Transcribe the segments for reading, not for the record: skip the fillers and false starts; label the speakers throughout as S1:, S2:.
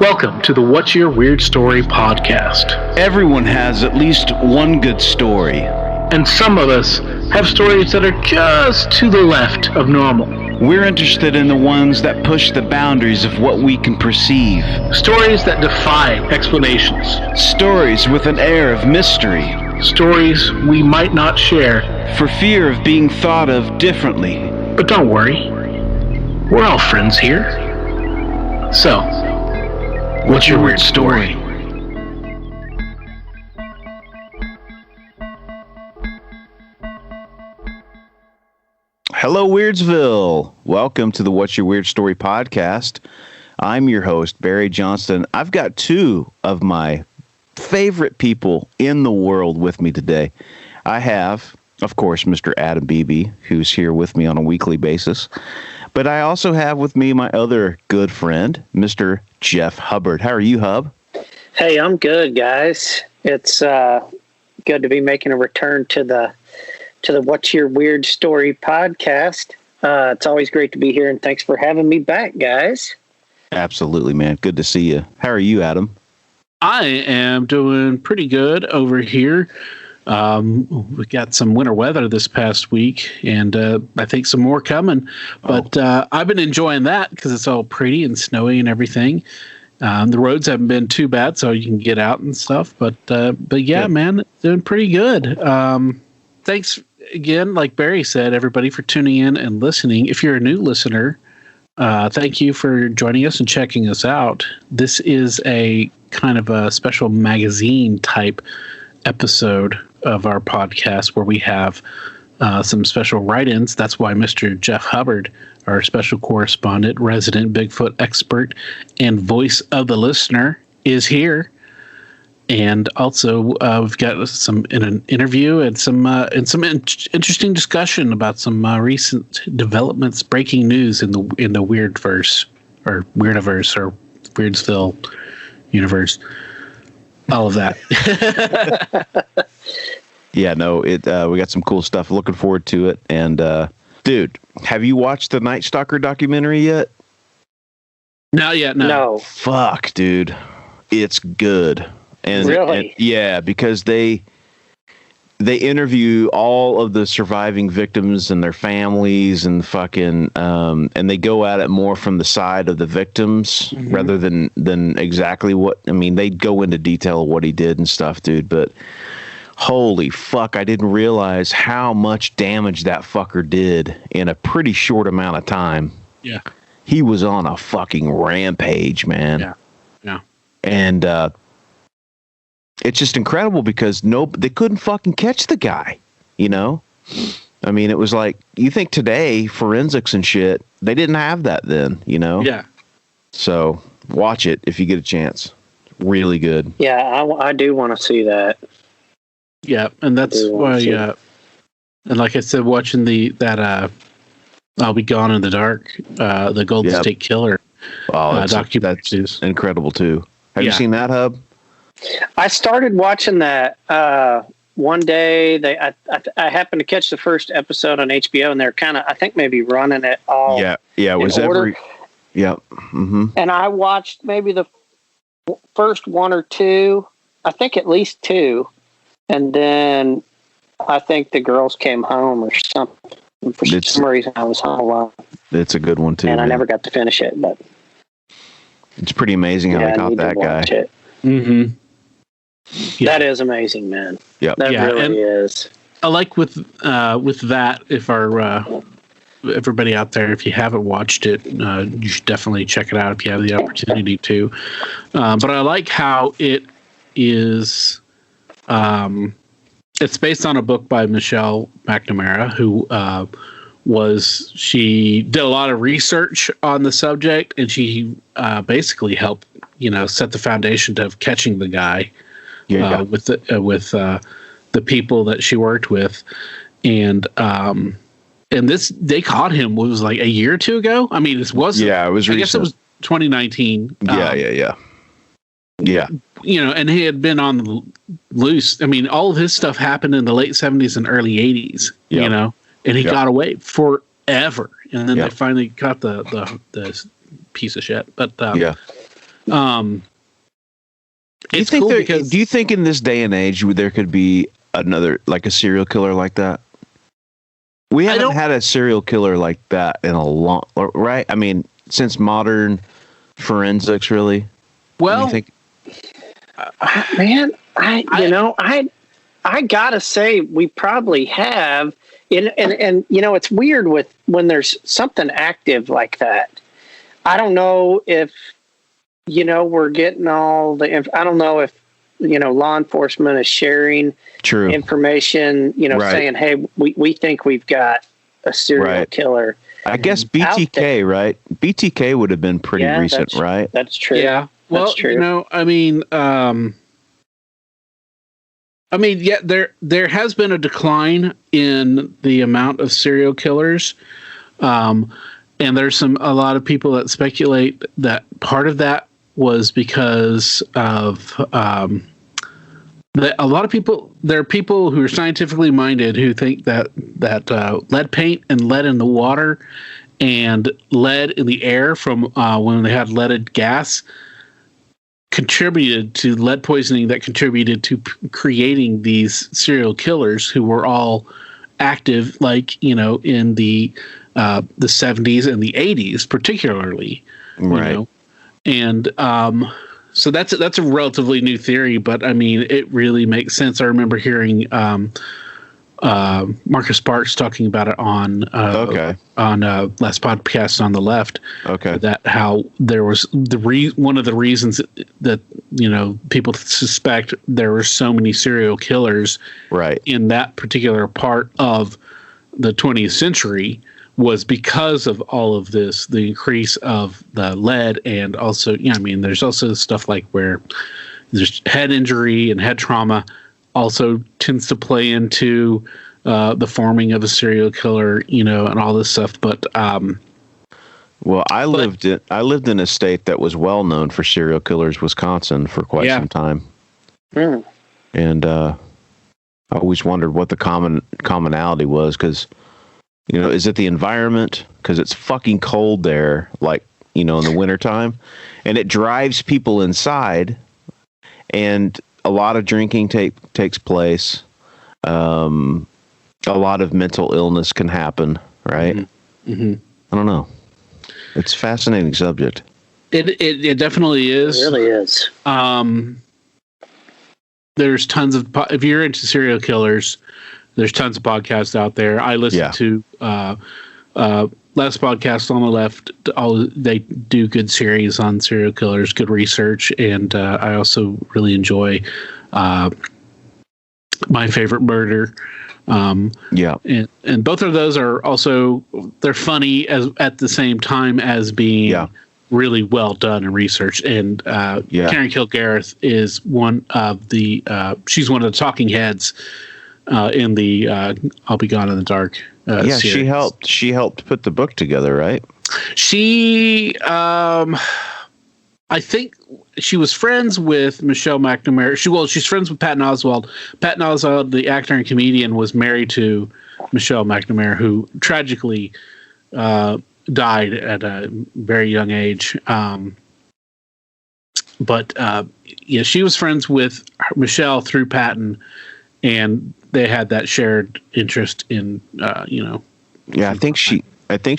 S1: Welcome to the What's Your Weird Story podcast.
S2: Everyone has at least one good story.
S1: And some of us have stories that are just to the left of normal.
S2: We're interested in the ones that push the boundaries of what we can perceive.
S1: Stories that defy explanations.
S2: Stories with an air of mystery.
S1: Stories we might not share
S2: for fear of being thought of differently.
S1: But don't worry, we're all friends here. So, what's your weird story?
S2: Hello, Weirdsville. Welcome to the What's Your Weird Story podcast. I'm your host, Barry Johnston. I've got two of my favorite people in the world with me today. I have, of course, Mr. Adam Beebe, who's here with me on a weekly basis. But I also have with me my other good friend, Mr. Jeff Hubbard. How are you, Hub?
S3: Hey, I'm good, guys. It's good to be making a return to the What's Your Weird Story podcast. It's always great to be here, and thanks for having me back, guys.
S2: Absolutely, man. Good to see you. How are you, Adam?
S4: I am doing pretty good over here. We got some winter weather this past week, and I think some more coming. But I've been enjoying that because it's all pretty and snowy and everything. The roads haven't been too bad, so you can get out and stuff. But yeah, man, doing pretty good. Thanks again, like Barry said, everybody for tuning in and listening. If you're a new listener, thank you for joining us and checking us out. This is a kind of a special magazine type episode of our podcast where we have some special write-ins. That's why Mr. Jeff Hubbard, our special correspondent, resident Bigfoot expert, and voice of the listener, is here. And also, we've got an interview and some interesting discussion about some recent developments, breaking news in the Weirdverse or Weirdiverse or Weirdsville universe. All of that.
S2: Yeah, no, we got some cool stuff. Looking forward to it. And dude, have you watched the Night Stalker documentary yet?
S4: Not yet.
S3: No.
S2: Fuck, dude, it's good. And,
S3: really?
S2: Yeah, because they interview all of the surviving victims and their families and fucking and they go at it more from the side of the victims rather than exactly what I mean. They go into detail of what he did and stuff, dude. But holy fuck, I didn't realize how much damage that fucker did in a pretty short amount of time.
S4: Yeah,
S2: he was on a fucking rampage, man.
S4: Yeah.
S2: And it's just incredible because they couldn't fucking catch the guy, you know? I mean, it was like, you think today, forensics and shit, they didn't have that then, you know?
S4: Yeah.
S2: So watch it if you get a chance. Really good.
S3: Yeah, I do want to see that.
S4: Yeah, and that's why, and like I said, watching that I'll Be Gone in the Dark, the Golden State Killer documentary.
S2: That's incredible too. Have you seen that, Hub?
S3: I started watching that one day. I happened to catch the first episode on HBO, and they're kind of, I think, maybe running it all.
S2: Yeah, it was order.
S3: And I watched maybe the first one or two. I think at least two, and then I think the girls came home or something. For some reason, I was home alone.
S2: It's a good one too,
S3: and I never got to finish it. But
S2: it's pretty amazing how they caught that guy.
S4: Mm-hmm.
S3: Yeah. That is amazing, man.
S2: Yep.
S3: That really is.
S4: I like with that, if our everybody out there, if you haven't watched it, you should definitely check it out if you have the opportunity to. But I like how it is. It's based on a book by Michelle McNamara, who she did a lot of research on the subject, and she basically helped set the foundation of catching the guy. With the people that she worked with, and this they caught him. It was like a year or two ago. I mean, it was
S2: recent.
S4: I guess it was 2019.
S2: Yeah.
S4: And he had been on the loose. I mean, all of his stuff happened in the late 70s and early 80s. And he got away forever, and then they finally caught the piece of shit. But
S2: Do you think in this day and age there could be another, like a serial killer like that? We haven't had a serial killer like that in a long, right? I mean, since modern forensics, really.
S3: Well, man, I gotta say we probably have, and you know, it's weird with when there's something active like that. I don't know if, you know, we're getting all the, I don't know if, you know, law enforcement is sharing information, you know, saying, hey, we think we've got a serial killer.
S2: I guess BTK, right? BTK would have been pretty recent, right?
S3: That's true.
S4: Yeah. Well,
S3: that's true.
S4: You know, I mean, yeah, there has been a decline in the amount of serial killers. And there's a lot of people that speculate that part of that was because of a lot of people. There are people who are scientifically minded who think that lead paint and lead in the water and lead in the air from when they had leaded gas contributed to lead poisoning that contributed to creating these serial killers who were all active, like, you know, in the 70s and the 80s, particularly,
S2: right?
S4: You know? And so that's a relatively new theory, but I mean, it really makes sense. I remember hearing Marcus Sparks talking about it on last podcast on the left.
S2: Okay,
S4: that how there was one of the reasons that, you know, people suspect there were so many serial killers in that particular part of the 20th century was because of all of this, the increase of the lead, and also, I mean, there's also stuff like where there's head injury and head trauma also tends to play into the forming of a serial killer, you know, and all this stuff. But
S2: well, I lived in a state that was well known for serial killers, Wisconsin, for quite some time, and I always wondered what the commonality was, because, you know, is it the environment? Because it's fucking cold there, like, you know, in the wintertime, and it drives people inside, and a lot of drinking takes place. A lot of mental illness can happen, right?
S4: Mm-hmm.
S2: I don't know. It's a fascinating subject.
S4: It definitely is.
S3: It really is.
S4: There's tons of, if you're into serial killers, there's tons of podcasts out there. I listen to Last Podcast on the Left. They do good series on serial killers, good research, and I also really enjoy My Favorite Murder. And both of those are also, they're funny at the same time as being really well done in research. And Karen Kilgariff is one of the she's one of the talking heads in the I'll Be Gone in the Dark series. She helped put the book together, right? She I think she was friends with Michelle McNamara. She's friends with Patton Oswalt. Patton Oswalt, the actor and comedian, was married to Michelle McNamara, who tragically died at a very young age. But she was friends with Michelle through Patton, and they had that shared interest in, Yeah, I think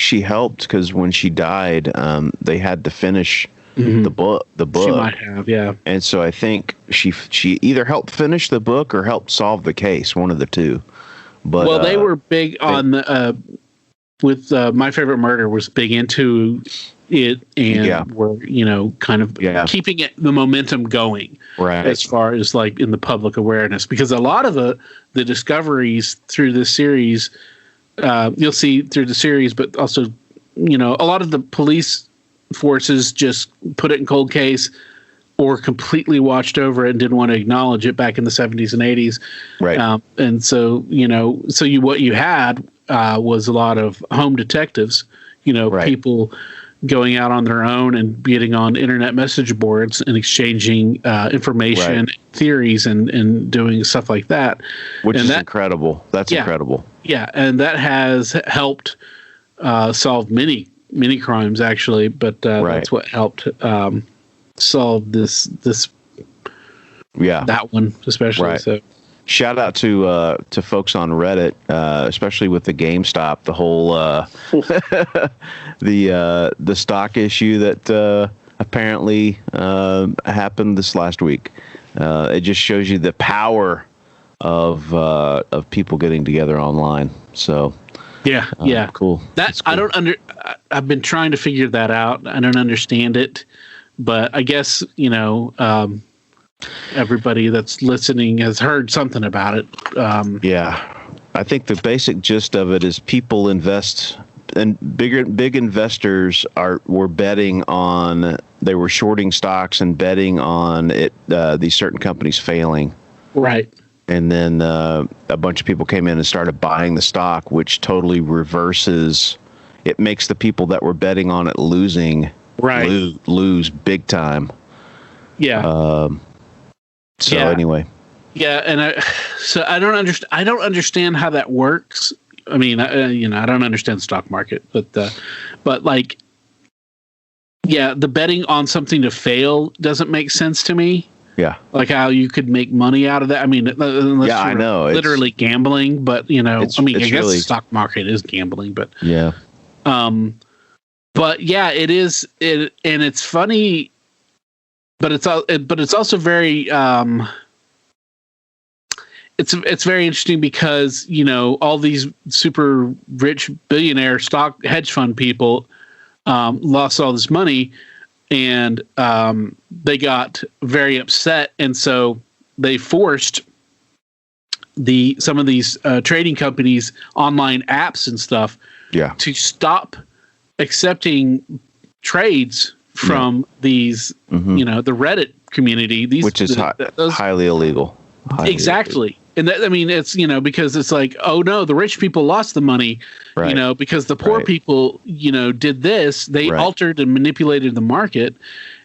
S4: she helped, because when she died, they had to finish the book. She might have, yeah. And so I think she either helped finish the book or helped solve the case, one of the two. But they were big on the with My Favorite Murder was big into it, and were, kind of keeping the momentum going, right, as far as like in the public awareness, because a lot of the discoveries through this series, you'll see through the series, but also, a lot of the police forces just put it in cold case or completely watched over it and didn't want to acknowledge it back in the 70s and 80s. Right. And so, what you had was a lot of home detectives, people going out on their own and getting on internet message boards and exchanging information, theories, and doing stuff like that.
S2: Which is incredible. That's incredible.
S4: Yeah. And that has helped solve many crimes, actually, but that's what helped solved this that one especially.
S2: Right.
S4: So
S2: shout out to folks on Reddit, especially with the GameStop, the whole the stock issue that apparently happened this last week. It just shows you the power of people getting together online. So
S4: yeah,
S2: cool.
S4: That's
S2: cool.
S4: I've been trying to figure that out. I don't understand it, but I guess everybody that's listening has heard something about it.
S2: Yeah, I think the basic gist of it is people invest, and big investors were betting on, they were shorting stocks and betting on it, these certain companies failing.
S4: Right.
S2: And then a bunch of people came in and started buying the stock, which totally reverses. It makes the people that were betting on it losing lose big time.
S4: Yeah.
S2: Anyway.
S4: Yeah, and I don't understand. I don't understand how that works. I mean, I don't understand the stock market, but like, yeah, the betting on something to fail doesn't make sense to me.
S2: Yeah,
S4: like how you could make money out of that. I mean, unless
S2: I know,
S4: literally gambling, but I guess
S2: really,
S4: the stock market is gambling, but
S2: yeah,
S4: but yeah, it is. And it's funny, but it's also very it's very interesting because all these super rich billionaire stock hedge fund people lost all this money. And they got very upset, and so they forced some of these trading companies, online apps and stuff, to stop accepting trades from these, the Reddit community,
S2: which is highly illegal.
S4: Exactly. And that, I mean, it's, because it's like, oh no, the rich people lost the money, because the poor people, did this, they altered and manipulated the market.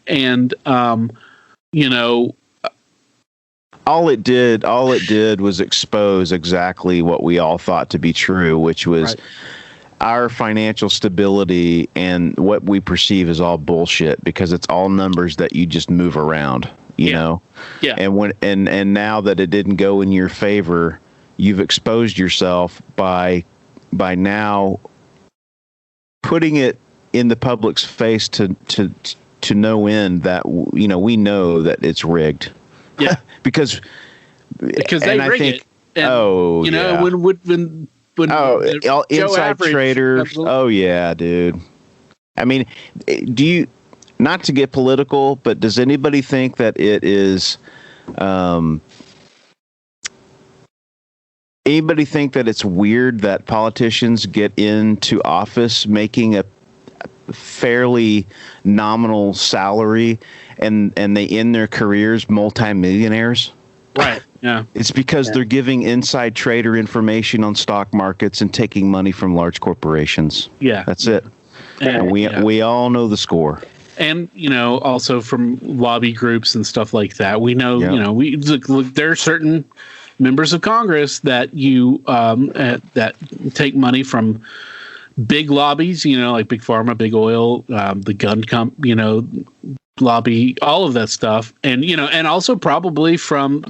S4: And, all
S2: it did was expose exactly what we all thought to be true, which was our financial stability and what we perceive as all bullshit, because it's all numbers that you just move around. You know, and now that it didn't go in your favor, you've exposed yourself by now putting it in the public's face to no end that we know that it's rigged.
S4: Yeah,
S2: because
S4: they rig it. And, when
S2: inside traders.
S4: Absolutely.
S2: Oh yeah, dude. I mean, do you? Not to get political, but does anybody think that it is? Anybody think that it's weird that politicians get into office making a fairly nominal salary, and they end their careers multimillionaires?
S4: Right. Yeah.
S2: It's because they're giving inside trader information on stock markets and taking money from large corporations.
S4: Yeah.
S2: That's it. And we all know the score.
S4: And, also from lobby groups and stuff like that, we know, look, there are certain members of Congress that that take money from big lobbies, like Big Pharma, Big Oil, the gun lobby, all of that stuff. And, and also probably from,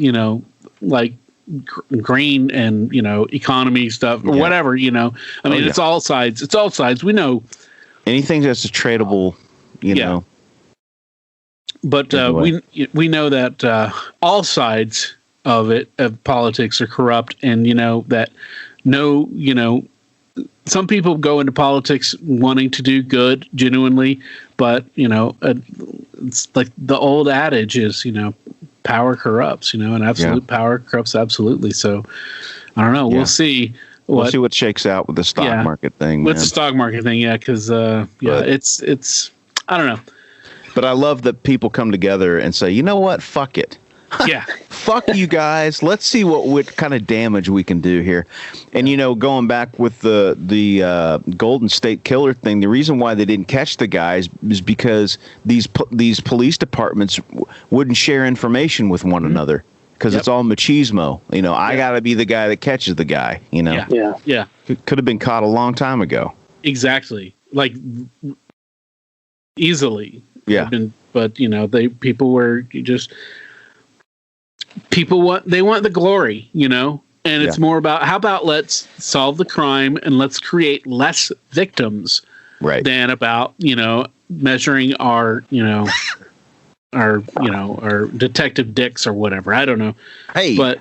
S4: like green and, economy stuff or whatever, I mean, it's all sides. It's all sides. We know
S2: anything that's a tradable.
S4: But
S2: anyway.
S4: we know that all sides of politics are corrupt, and that some people go into politics wanting to do good genuinely, but it's like the old adage is power corrupts, and absolute power corrupts absolutely. So I don't know. We'll see.
S2: We'll see what shakes out with the stock market thing.
S4: With the stock market thing, because it's I don't know.
S2: But I love that people come together and say, you know what? Fuck it.
S4: Yeah.
S2: Fuck you guys. Let's see what kind of damage we can do here. And, going back with the Golden State Killer thing, the reason why they didn't catch the guys is because these police departments wouldn't share information with one another. Because it's all machismo. I got to be the guy that catches the guy,
S4: Yeah.
S2: Could have been caught a long time ago.
S4: Exactly. Like, easily.
S2: Yeah.
S4: Been but people want the glory, and it's more about how about let's solve the crime and let's create less victims,
S2: right?
S4: Than about measuring our our detective dicks or whatever. I don't know.
S2: Hey,
S4: but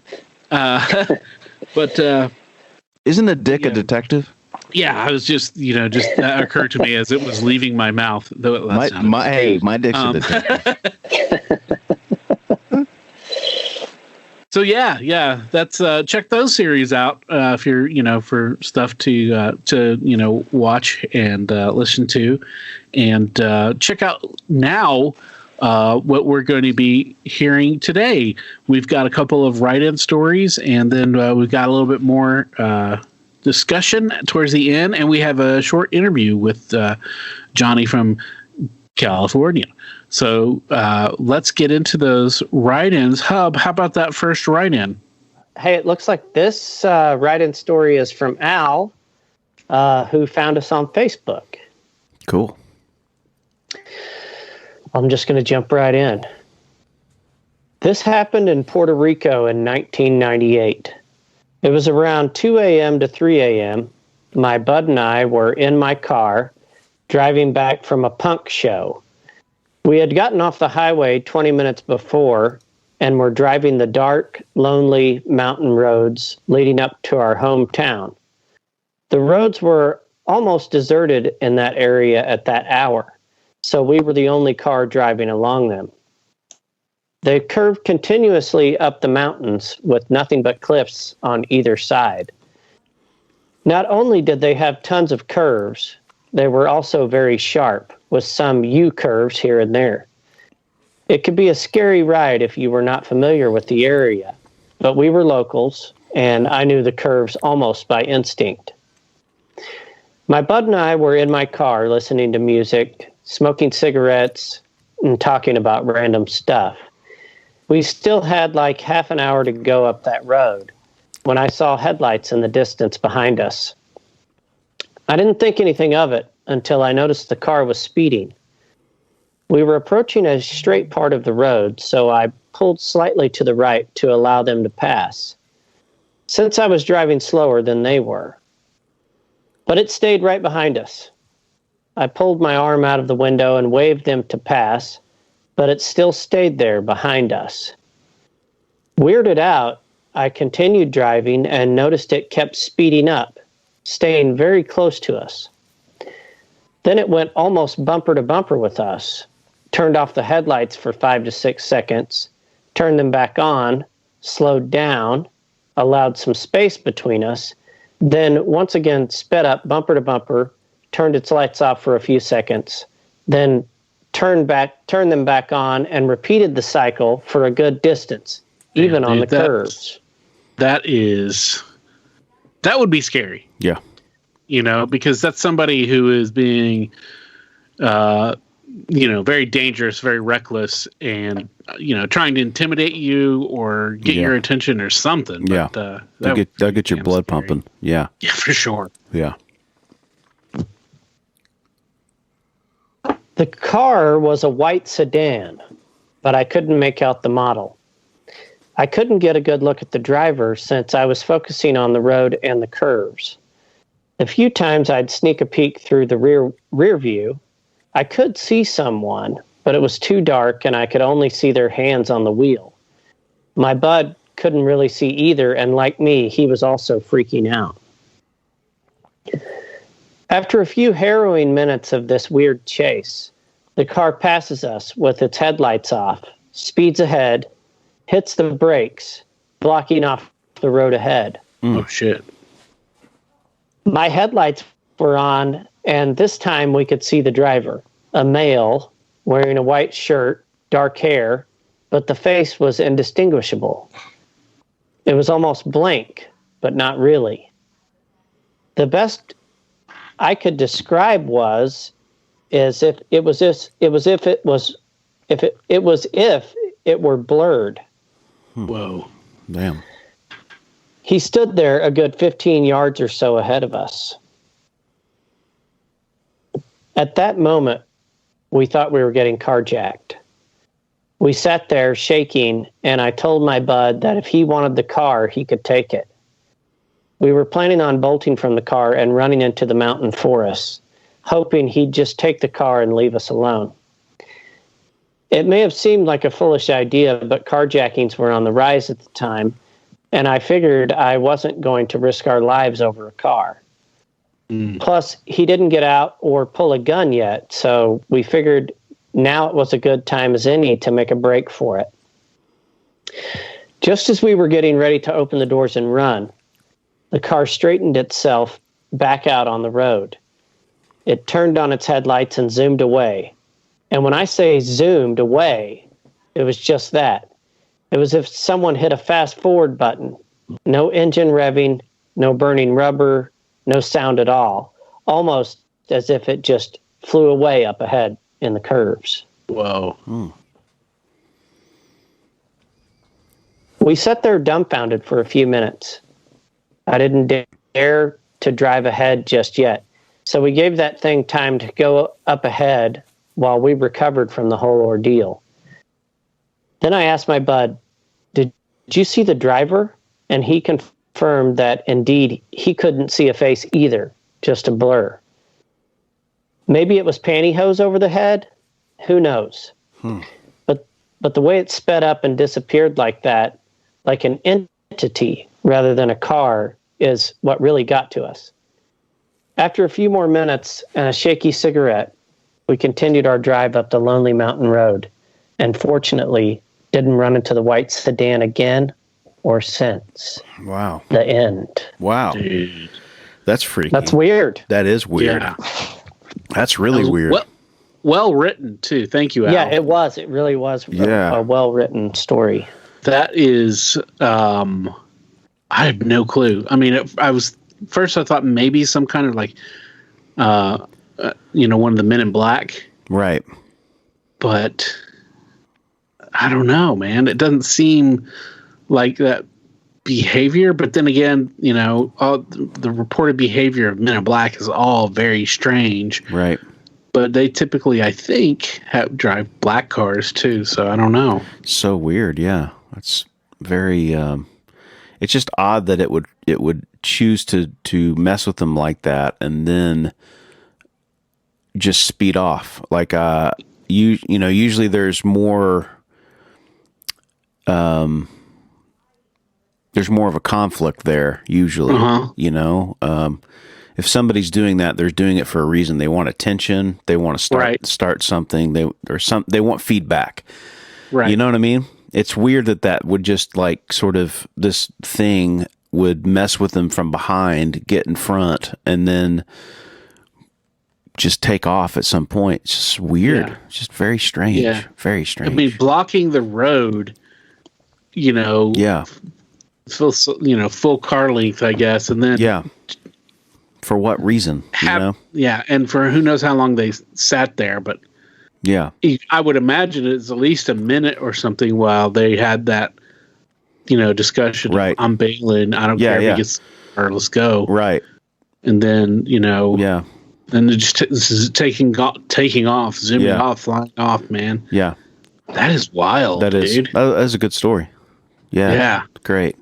S2: isn't a dick a detective?
S4: Yeah, I was just that occurred to me as it was leaving my mouth. Though
S2: my dick's a detective.
S4: So yeah, that's check those series out if you're for stuff to watch and listen to, and check out now what we're going to be hearing today. We've got a couple of write-in stories, and then we've got a little bit more discussion towards the end, and we have a short interview with Johnny from California. So let's get into those write-ins. Hub, how about that first write-in?
S3: Hey, it looks like this write-in story is from Al, who found us on Facebook.
S2: Cool.
S3: I'm just going to jump right in. This happened in Puerto Rico in 1998. It was around 2 a.m. to 3 a.m. My bud and I were in my car driving back from a punk show. We had gotten off the highway 20 minutes before and were driving the dark, lonely mountain roads leading up to our hometown. The roads were almost deserted in that area at that hour, so we were the only car driving along them. They curved continuously up the mountains with nothing but cliffs on either side. Not only did they have tons of curves, they were also very sharp, with some U-curves here and there. It could be a scary ride if you were not familiar with the area, but we were locals, and I knew the curves almost by instinct. My bud and I were in my car listening to music, smoking cigarettes, and talking about random stuff. We still had like half an hour to go up that road when I saw headlights in the distance behind us. I didn't think anything of it until I noticed the car was speeding. We were approaching a straight part of the road, so I pulled slightly to the right to allow them to pass, since I was driving slower than they were. But it stayed right behind us. I pulled my arm out of the window and waved them to pass, but it still stayed there behind us. Weirded out, I continued driving and noticed it kept speeding up, staying very close to us. Then it went almost bumper to bumper with us, turned off the headlights for 5 to 6 seconds, turned them back on, slowed down, allowed some space between us, then once again sped up bumper to bumper, turned its lights off for a few seconds, then turned them back on, and repeated the cycle for a good distance, even on the curves.
S4: That would be scary.
S2: Yeah.
S4: Because that's somebody who is being, very dangerous, very reckless, and, trying to intimidate you or get your attention or something.
S2: Yeah.
S4: But,
S2: they'll get your blood pumping. Yeah.
S4: Yeah, for sure.
S2: Yeah.
S3: The car was a white sedan, but I couldn't make out the model. I couldn't get a good look at the driver since I was focusing on the road and the curves. A few times I'd sneak a peek through the rear view. I could see someone, but it was too dark and I could only see their hands on the wheel. My bud couldn't really see either, and like me, he was also freaking out. After a few harrowing minutes of this weird chase, the car passes us with its headlights off, speeds ahead, hits the brakes, blocking off the road ahead.
S4: Oh, shit.
S3: My headlights were on, and this time we could see the driver, a male, wearing a white shirt, dark hair, but the face was indistinguishable. It was almost blank, but not really. The best I could describe was if it were blurred.
S4: Whoa.
S2: Damn.
S3: He stood there a good 15 yards or so ahead of us. At that moment, we thought we were getting carjacked. We sat there shaking, and I told my bud that if he wanted the car, he could take it. We were planning on bolting from the car and running into the mountain forest, hoping he'd just take the car and leave us alone. It may have seemed like a foolish idea, but carjackings were on the rise at the time, and I figured I wasn't going to risk our lives over a car. Plus, he didn't get out or pull a gun yet, so we figured now it was a good time as any to make a break for it. Just as we were getting ready to open the doors and run, the car straightened itself back out on the road. It turned on its headlights and zoomed away. And when I say zoomed away, it was just that. It was as if someone hit a fast forward button. No engine revving, no burning rubber, no sound at all. Almost as if it just flew away up ahead in the curves.
S4: Whoa.
S3: We sat there dumbfounded for a few minutes. I didn't dare to drive ahead just yet. So we gave that thing time to go up ahead while we recovered from the whole ordeal. Then I asked my bud, did you see the driver? And he confirmed that indeed he couldn't see a face either, just a blur. Maybe it was pantyhose over the head? Who knows? But the way it sped up and disappeared like that, like an entity rather than a car, is what really got to us. After a few more minutes and a shaky cigarette, we continued our drive up the lonely mountain road, and fortunately didn't run into the white sedan again or since.
S2: Wow.
S3: The end.
S2: Wow.
S4: Dude.
S2: That's freaky.
S3: That's weird.
S2: That is weird.
S4: Yeah.
S2: That's really weird.
S4: Well written, too. Thank you, Al.
S3: Yeah, it was. It really was a well-written story.
S4: That is, I have no clue. I mean, first I thought maybe some kind of like, one of the Men in Black.
S2: Right.
S4: But I don't know, man. It doesn't seem like that behavior. But then again, all the reported behavior of Men in Black is all very strange.
S2: Right.
S4: But they typically, I think, drive black cars too. So I don't know.
S2: So weird. Yeah. That's very, it's just odd that it would choose to mess with them like that and then just speed off. Like, usually there's more of a conflict there usually, if somebody's doing that, they're doing it for a reason. They want attention. They want to start something. They want feedback.
S4: Right.
S2: You know what I mean? It's weird that would just like sort of this thing would mess with them from behind, get in front, and then just take off at some point. It's just weird.
S4: Yeah.
S2: It's just very strange.
S4: Yeah.
S2: Very strange.
S4: I mean, blocking the road,
S2: Yeah.
S4: full car length, I guess, and then
S2: Yeah. For what reason?
S4: Yeah, and for who knows how long they sat there, but
S2: Yeah.
S4: I would imagine it's at least a minute or something while they had that, discussion.
S2: Right.
S4: I'm bailing. I don't care if he gets or let's go.
S2: Right.
S4: And then
S2: Yeah.
S4: and it just this is taking off, zooming off, flying off, man.
S2: Yeah.
S4: That is wild.
S2: That is
S4: dude.
S2: that's a good story. Yeah.
S4: Yeah.
S2: Great.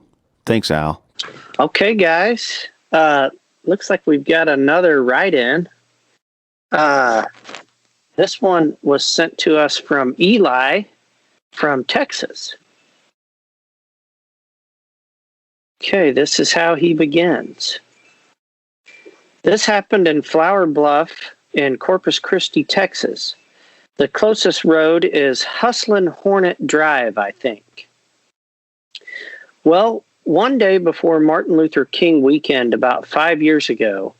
S2: Thanks, Al.
S3: Okay, guys. Looks like we've got another write-in. This one was sent to us from Eli from Texas. Okay, this is how he begins. This happened in Flower Bluff in Corpus Christi, Texas. The closest road is Hustlin' Hornet Drive, I think. Well, one day before Martin Luther King weekend about 5 years ago,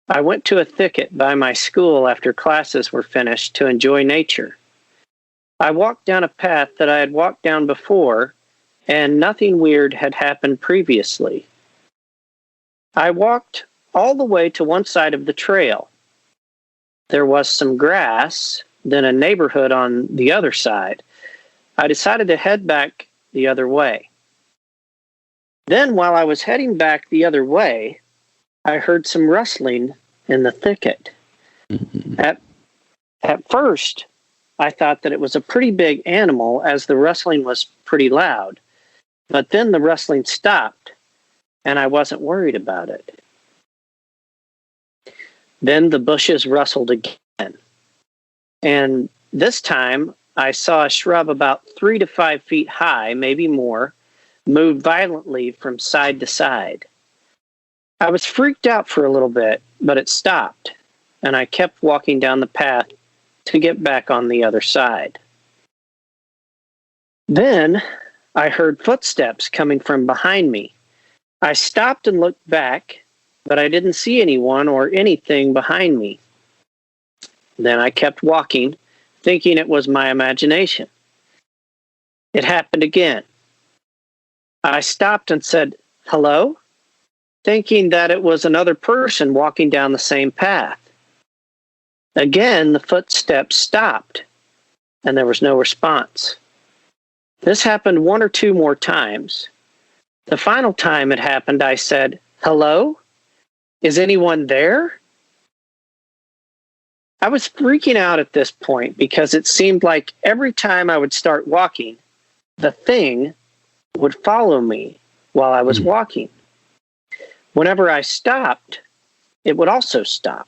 S3: I went to a thicket by my school after classes were finished to enjoy nature. I walked down a path that I had walked down before, and nothing weird had happened previously. I walked all the way to one side of the trail. There was some grass, then a neighborhood on the other side. I decided to head back the other way. Then, while I was heading back the other way, I heard some rustling in the thicket. Mm-hmm. At first, I thought that it was a pretty big animal as the rustling was pretty loud. But then the rustling stopped, and I wasn't worried about it. Then the bushes rustled again. And this time, I saw a shrub about 3 to 5 feet high, maybe more, move violently from side to side. I was freaked out for a little bit, but it stopped, and I kept walking down the path to get back on the other side. Then I heard footsteps coming from behind me. I stopped and looked back, but I didn't see anyone or anything behind me. Then I kept walking, thinking it was my imagination. It happened again. I stopped and said, "Hello?" thinking that it was another person walking down the same path. Again, the footsteps stopped, and there was no response. This happened 1 or 2 more times. The final time it happened, I said, "Hello? Is anyone there?" I was freaking out at this point because it seemed like every time I would start walking, the thing would follow me while I was walking. Whenever I stopped, it would also stop.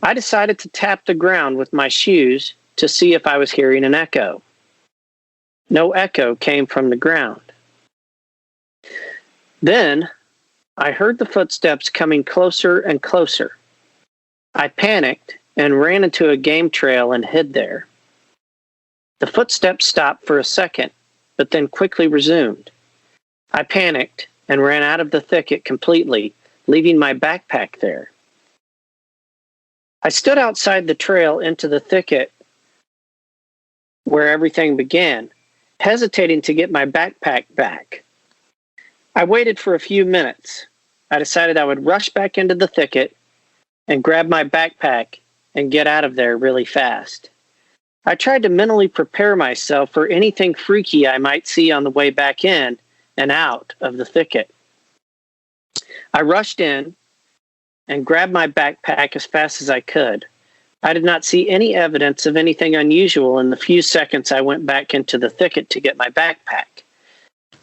S3: I decided to tap the ground with my shoes to see if I was hearing an echo. No echo came from the ground. Then I heard the footsteps coming closer and closer. I panicked and ran into a game trail and hid there. The footsteps stopped for a second, but then quickly resumed. I panicked and ran out of the thicket completely, leaving my backpack there. I stood outside the trail into the thicket where everything began, hesitating to get my backpack back. I waited for a few minutes. I decided I would rush back into the thicket and grab my backpack and get out of there really fast. I tried to mentally prepare myself for anything freaky I might see on the way back in and out of the thicket. I rushed in and grabbed my backpack as fast as I could. I did not see any evidence of anything unusual in the few seconds I went back into the thicket to get my backpack.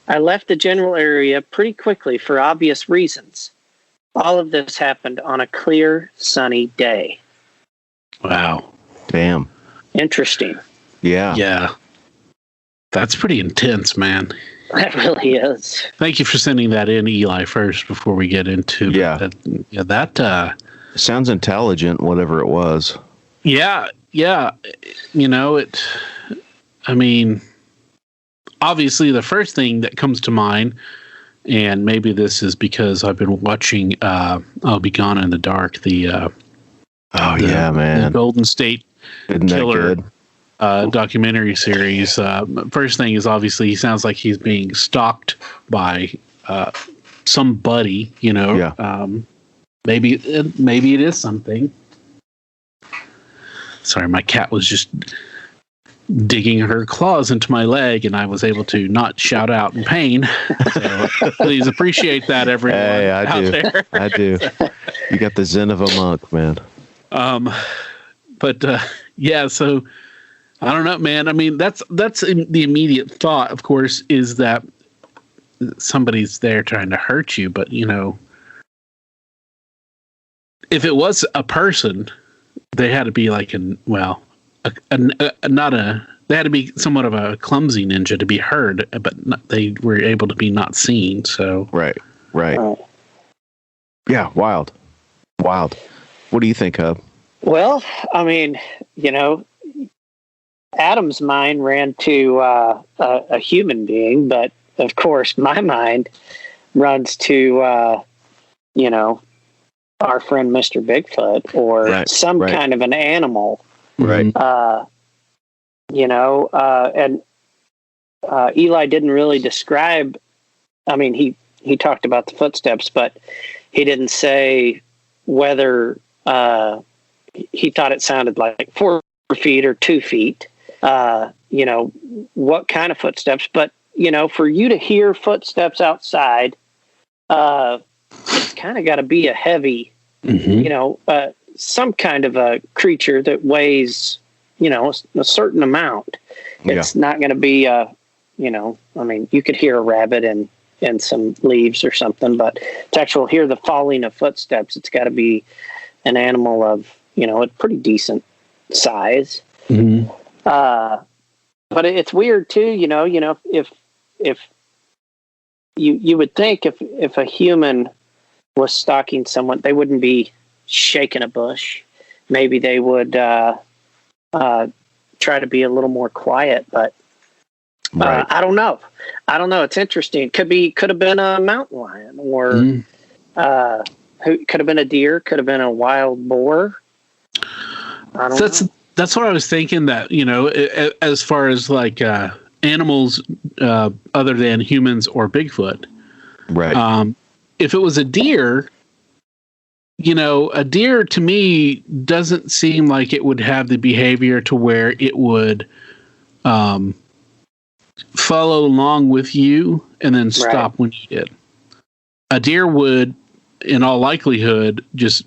S3: I left the general area pretty quickly for obvious reasons. All of this happened on a clear, sunny day.
S4: Wow.
S2: Damn.
S3: Interesting.
S2: Yeah.
S4: Yeah. That's pretty intense, man.
S3: That really is.
S4: Thank you for sending that in, Eli, first before we get into that.
S2: Sounds intelligent, whatever it was.
S4: Yeah. You know, I mean, obviously the first thing that comes to mind, and maybe this is because I've been watching I'll Be Gone in the Dark, the Golden State
S2: Isn't
S4: Killer
S2: that good?
S4: Documentary series. First thing is obviously he sounds like he's being stalked by somebody, you know.
S2: Yeah.
S4: Maybe it is something. Sorry, my cat was just digging her claws into my leg, and I was able to not shout out in pain. So please appreciate that, everyone.
S2: Hey, I do.
S4: There.
S2: I do. You got the zen of a monk, man.
S4: Yeah. So I don't know, man. I mean, that's the immediate thought, of course, is that somebody's there trying to hurt you. But you know, if it was a person, they had to be like they had to be somewhat of a clumsy ninja to be heard, but they were able to be not seen. So
S2: Right. Yeah, wild. What do you think, Hub?
S3: Well, I mean, you know, Adam's mind ran to a human being, but of course my mind runs to, you know, our friend Mr. Bigfoot or some kind of an animal.
S2: Right.
S3: You know, and Eli didn't really describe, I mean, he talked about the footsteps, but he didn't say whether he thought it sounded like 4 feet or 2 feet, you know, what kind of footsteps. But, you know, for you to hear footsteps outside, it's kind of got to be a heavy, you know, some kind of a creature that weighs, a certain amount. It's not going to be you could hear a rabbit in some leaves or something, but to actually hear the falling of footsteps, it's got to be an animal of, a pretty decent size.
S4: Mm-hmm.
S3: But it's weird too, if you would think if a human was stalking someone, they wouldn't be shaking a bush. Maybe they would try to be a little more quiet, but I don't know. It's interesting. Could have been a mountain lion, or could have been a deer, could have been a wild boar. I don't know.
S4: That's what I was thinking, that, as far as like animals other than humans or Bigfoot.
S2: Right.
S4: If it was a deer, a deer to me doesn't seem like it would have the behavior to where it would follow along with you and then stop when you did. A deer would, in all likelihood, just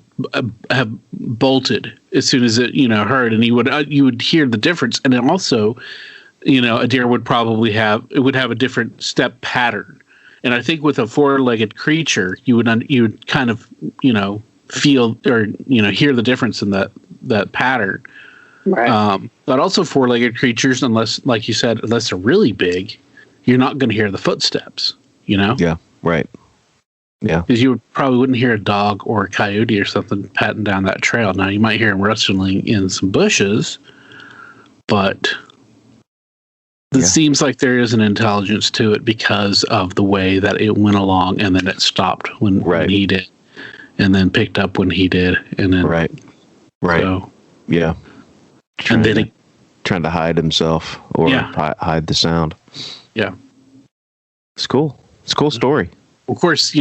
S4: have bolted as soon as it heard, and you would hear the difference. And then also, a deer would probably have a different step pattern. And I think with a four-legged creature, you would kind of feel or hear the difference in that pattern.
S3: Right.
S4: But also four-legged creatures, unless, like you said, unless they're really big, you're not going to hear the footsteps.
S2: Yeah. Right. Yeah.
S4: Because you probably wouldn't hear a dog or a coyote or something patting down that trail. Now, you might hear them rustling in some bushes, but it seems like there is an intelligence to it because of the way that it went along, and then it stopped when he did, and then picked up when he did, and then
S2: right.
S4: So,
S2: yeah.
S4: And then
S2: trying to hide himself or hide the sound.
S4: Yeah.
S2: It's cool. It's a cool story.
S4: Of course,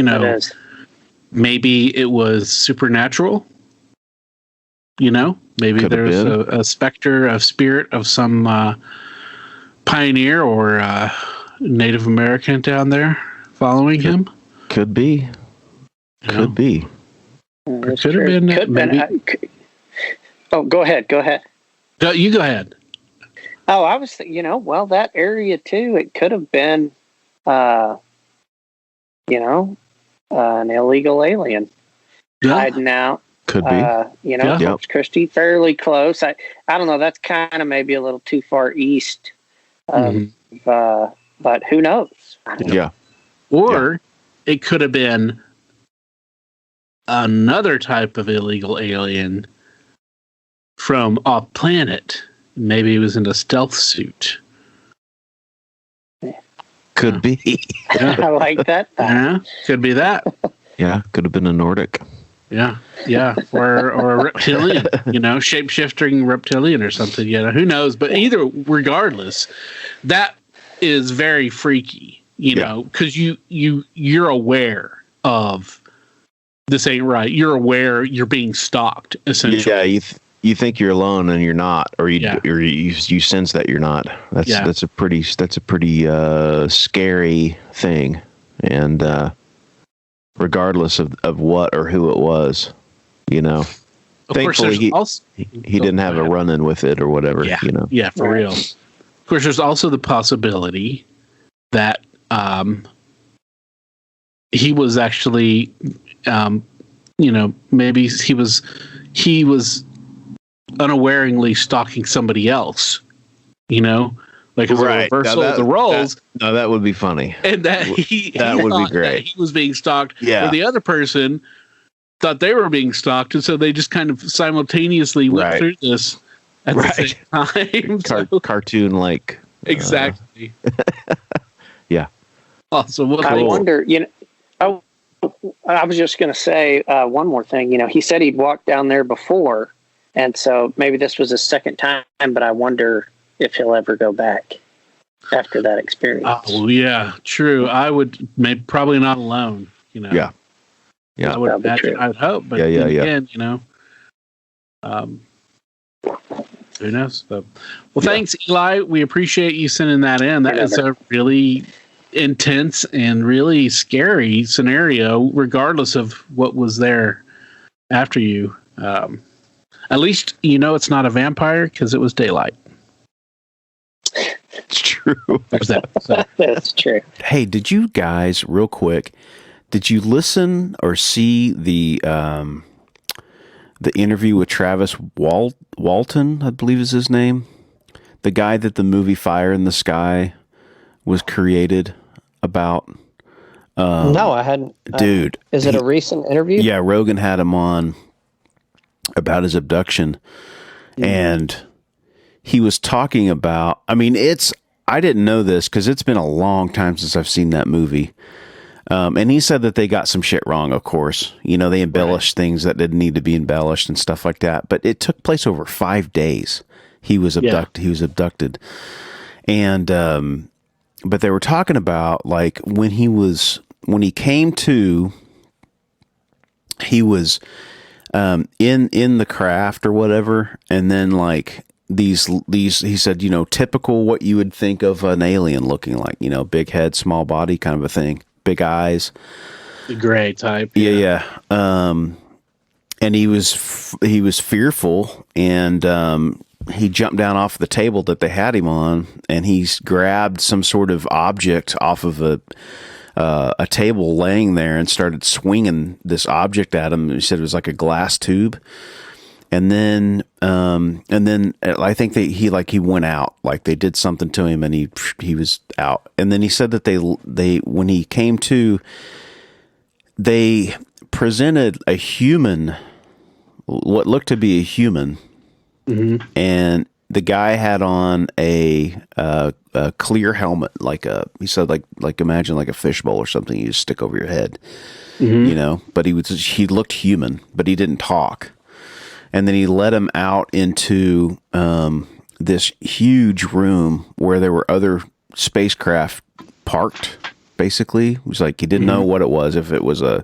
S4: maybe it was supernatural. Maybe
S2: Could
S4: there's a specter, a spirit of some pioneer or Native American down there following him.
S2: Could be. Could be.
S3: That's
S4: could have been.
S3: Go ahead.
S4: You go ahead.
S3: Oh, I was thinking, that area too, it could have been, an illegal alien hiding out.
S2: Could be.
S3: Corpus Christi, fairly close. I don't know. That's kind of maybe a little too far east. But who knows?
S2: Yeah.
S4: Or it could have been another type of illegal alien from off planet. Maybe he was in a stealth suit.
S2: Could be.
S3: I like that.
S4: Yeah, could be that.
S2: Yeah, could have been a Nordic.
S4: Yeah, or a reptilian, shape-shifting reptilian or something. Who knows? But regardless, that is very freaky. Because you're aware of this ain't right. You're aware you're being stalked. Essentially,
S2: Yeah, you think you're alone and you're not, or you sense that you're not. That's a pretty scary thing, and regardless of what or who it was, thankfully he didn't have a run-in with it or whatever.
S4: Yeah, for real. Of course, there's also the possibility that he was actually, maybe he was unawarely stalking somebody else, like as a reversal of the roles.
S2: That would be funny.
S4: And that would be great. He was being stalked, or the other person thought they were being stalked, and so they just kind of simultaneously went through this at the same time.
S2: Cartoon-like.
S4: Exactly.
S2: Yeah.
S4: Also,
S3: I wonder, I was just going to say one more thing. He said he'd walked down there before, and so maybe this was his second time, but I wonder if he'll ever go back after that experience.
S4: Oh, yeah, true. I would, probably not alone,
S2: Yeah.
S4: I would imagine, I'd hope, but again, who knows? So, thanks, Eli. We appreciate you sending that in. That is a really intense and really scary scenario, regardless of what was there after you. At least you know it's not a vampire because it was daylight.
S2: It's true.
S4: There's that. So.
S3: That's true.
S2: Hey, did you guys, real quick, did you listen or see the interview with Travis Walton, I believe is his name? The guy that the movie Fire in the Sky was created about.
S3: No, I hadn't.
S2: Dude.
S3: Is it a recent interview?
S2: Yeah, Rogan had him on about his abduction. And he was talking about, I mean, I didn't know this because it's been a long time since I've seen that movie. And he said that they got some shit wrong, of course. You know, they embellished things that didn't need to be embellished and stuff like that. But it took place over 5 days. He was abducted. And, but they were talking about like when he came to, he was, in the craft or whatever. And then like these, he said, you know, typical what you would think of an alien looking like, you know, big head, small body kind of a thing, big eyes,
S4: the gray type.
S2: Yeah. And he was fearful, and, he jumped down off the table that they had him on, and he's grabbed some sort of object off of a table laying there and started swinging this object at him. He said it was like a glass tube. And then I think he went out, like they did something to him and he was out. And then he said that they, when he came to, they presented a human, what looked to be a human. Mm-hmm. And the guy had on a clear helmet, he said like imagine like a fishbowl or something you just stick over your head, you know, but he looked human, but he didn't talk. And then he led him out into this huge room where there were other spacecraft parked, basically. It was like he didn't know what it was, if it was a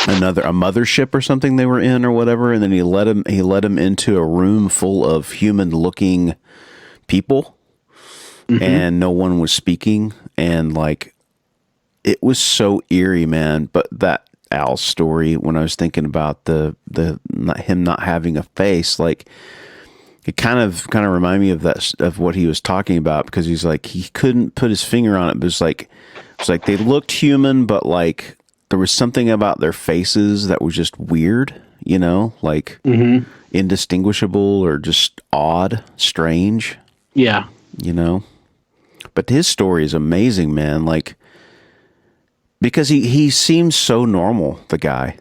S2: mothership or something they were in or whatever. And then he led him into a room full of human looking people, and no one was speaking. And like, it was so eerie, man. But that Al's story, when I was thinking about him not having a face, like it kind of reminded me of what he was talking about, because he's like, he couldn't put his finger on it, but it's like they looked human, but like there was something about their faces that was just weird, you know, like indistinguishable or just odd, strange.
S4: Yeah.
S2: You know, but his story is amazing, man. Like, because he seems so normal, the guy.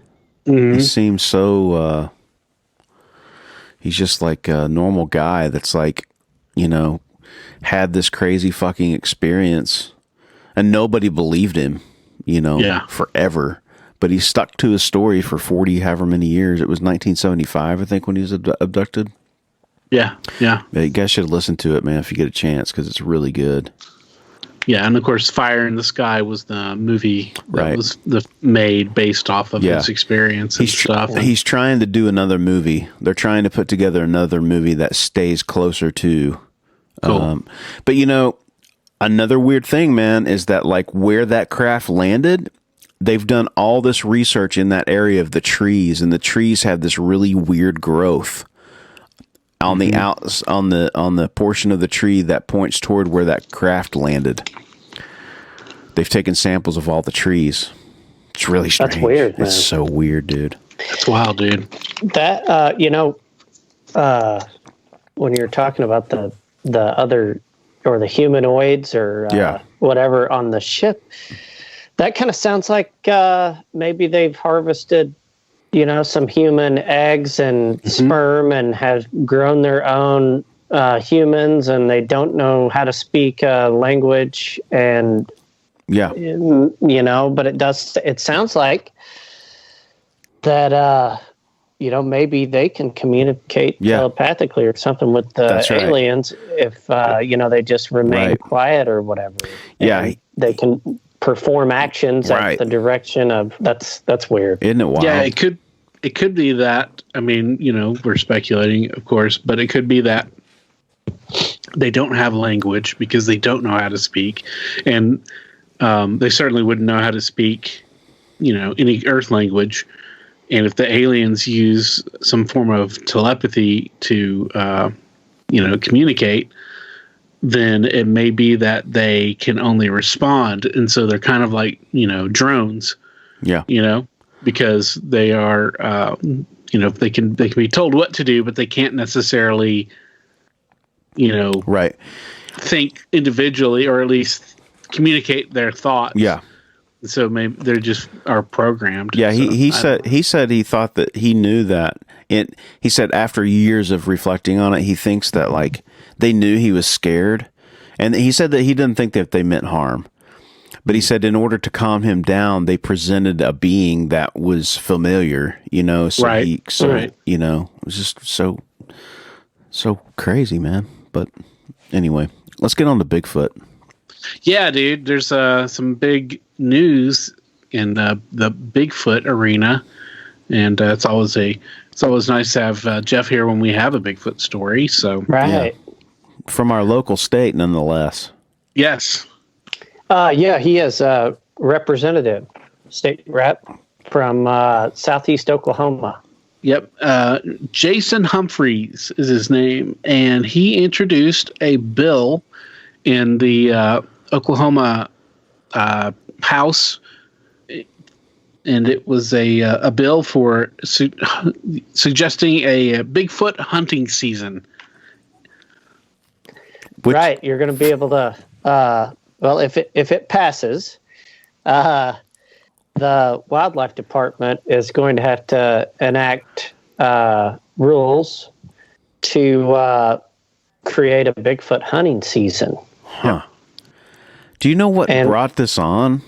S2: He seems so, he's just like a normal guy that's like, you know, had this crazy fucking experience and nobody believed him, you know, forever. But he stuck to his story for 40, however many years. It was 1975, I think, when he was abducted.
S4: Yeah.
S2: You guys should listen to it, man, if you get a chance, because it's really good.
S4: Yeah, and of course, Fire in the Sky was the movie that was made based off of his experience and stuff.
S2: He's trying to do another movie. They're trying to put together another movie that stays closer to.
S4: Cool.
S2: But you know, another weird thing, man, is that like where that craft landed, they've done all this research in that area of the trees, and the trees have this really weird growth on the on the portion of the tree that points toward where that craft landed. They've taken samples of all the trees. It's really strange.
S3: That's weird, man.
S2: It's so weird, dude.
S4: That's wild, dude.
S3: That you know, when you're talking about the other, or the humanoids or whatever on the ship, that kind of sounds like maybe they've harvested, you know, some human eggs and sperm and have grown their own humans, and they don't know how to speak language, and you know, but it sounds like that you know, maybe they can communicate telepathically or something with the aliens if you know, they just remain quiet or whatever. They can perform actions at the direction of that's weird.
S2: Isn't it wild?
S4: Yeah, it could be that. I mean, you know, we're speculating, of course, but it could be that they don't have language because they don't know how to speak, and they certainly wouldn't know how to speak, you know, any Earth language. And if the aliens use some form of telepathy to, communicate, then it may be that they can only respond. And so they're kind of like, drones.
S2: Yeah.
S4: Because they are, they can be told what to do, but they can't necessarily,
S2: right,
S4: think individually, or at least communicate their thoughts.
S2: Yeah.
S4: So maybe they're just are programmed.
S2: Yeah,
S4: so,
S2: he said he thought that he knew that. He said after years of reflecting on it, he thinks that like they knew he was scared, and he said that he didn't think that they meant harm. But he said in order to calm him down, they presented a being that was familiar, So
S4: right.
S2: It was just so crazy, man. But anyway, let's get on to Bigfoot.
S4: Yeah, dude. There's some big news in the Bigfoot arena, and it's always nice to have Jeff here when we have a Bigfoot story. So
S3: right,
S2: from our local state, nonetheless.
S4: Yes.
S3: He is a representative, state rep from Southeast Oklahoma.
S4: Yep. Jason Humphreys is his name, and he introduced a bill in the Oklahoma House, and it was a bill for suggesting a Bigfoot hunting season.
S3: Right, you're going to be able to. If it passes, the wildlife department is going to have to enact rules to create a Bigfoot hunting season.
S2: Huh. Do you know what brought this on?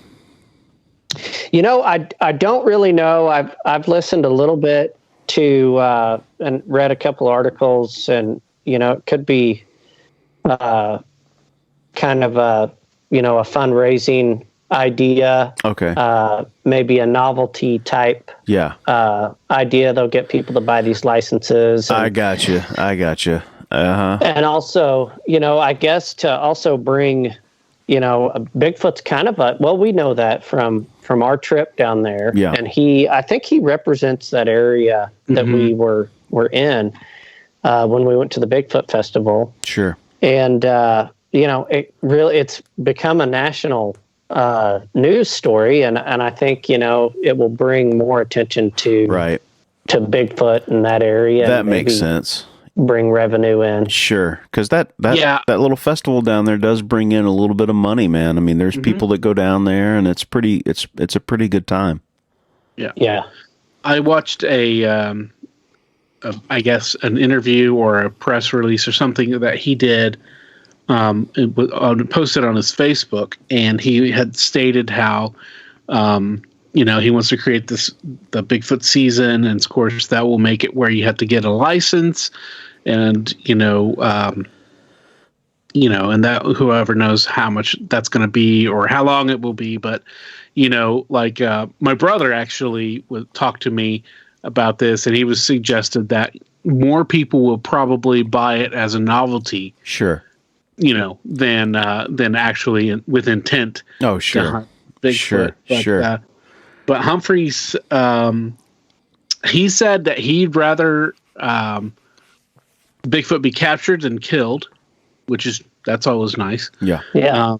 S3: I don't really know. I've listened a little bit to and read a couple articles, and it could be kind of a fundraising idea.
S2: Okay.
S3: Maybe a novelty type.
S2: Yeah.
S3: Idea. They'll get people to buy these licenses.
S2: I got you. Uh-huh.
S3: And also, I guess to also bring, Bigfoot's kind of we know that from our trip down there.
S2: Yeah.
S3: And I think he represents that area that we were in when we went to the Bigfoot Festival.
S2: Sure.
S3: And, it's become a national news story. And I think, it will bring more attention to Bigfoot in that area.
S2: That makes sense.
S3: Bring revenue in.
S2: Sure. Because that little festival down there does bring in a little bit of money, man. I mean, there's people that go down there, and it's a pretty good time.
S4: Yeah.
S3: Yeah.
S4: I watched I guess an interview or a press release or something that he did, it was posted on his Facebook, and he had stated how, he wants to create the Bigfoot season, and of course that will make it where you have to get a license, and and that whoever knows how much that's going to be or how long it will be, but my brother actually would talk to me about this, and he was suggested that more people will probably buy it as a novelty.
S2: Sure.
S4: Than actually with intent.
S2: Oh, sure.
S4: To hunt Bigfoot.
S2: Sure.
S4: But Humphreys, he said that he'd rather Bigfoot be captured than killed, that's always nice.
S2: Yeah.
S3: Yeah.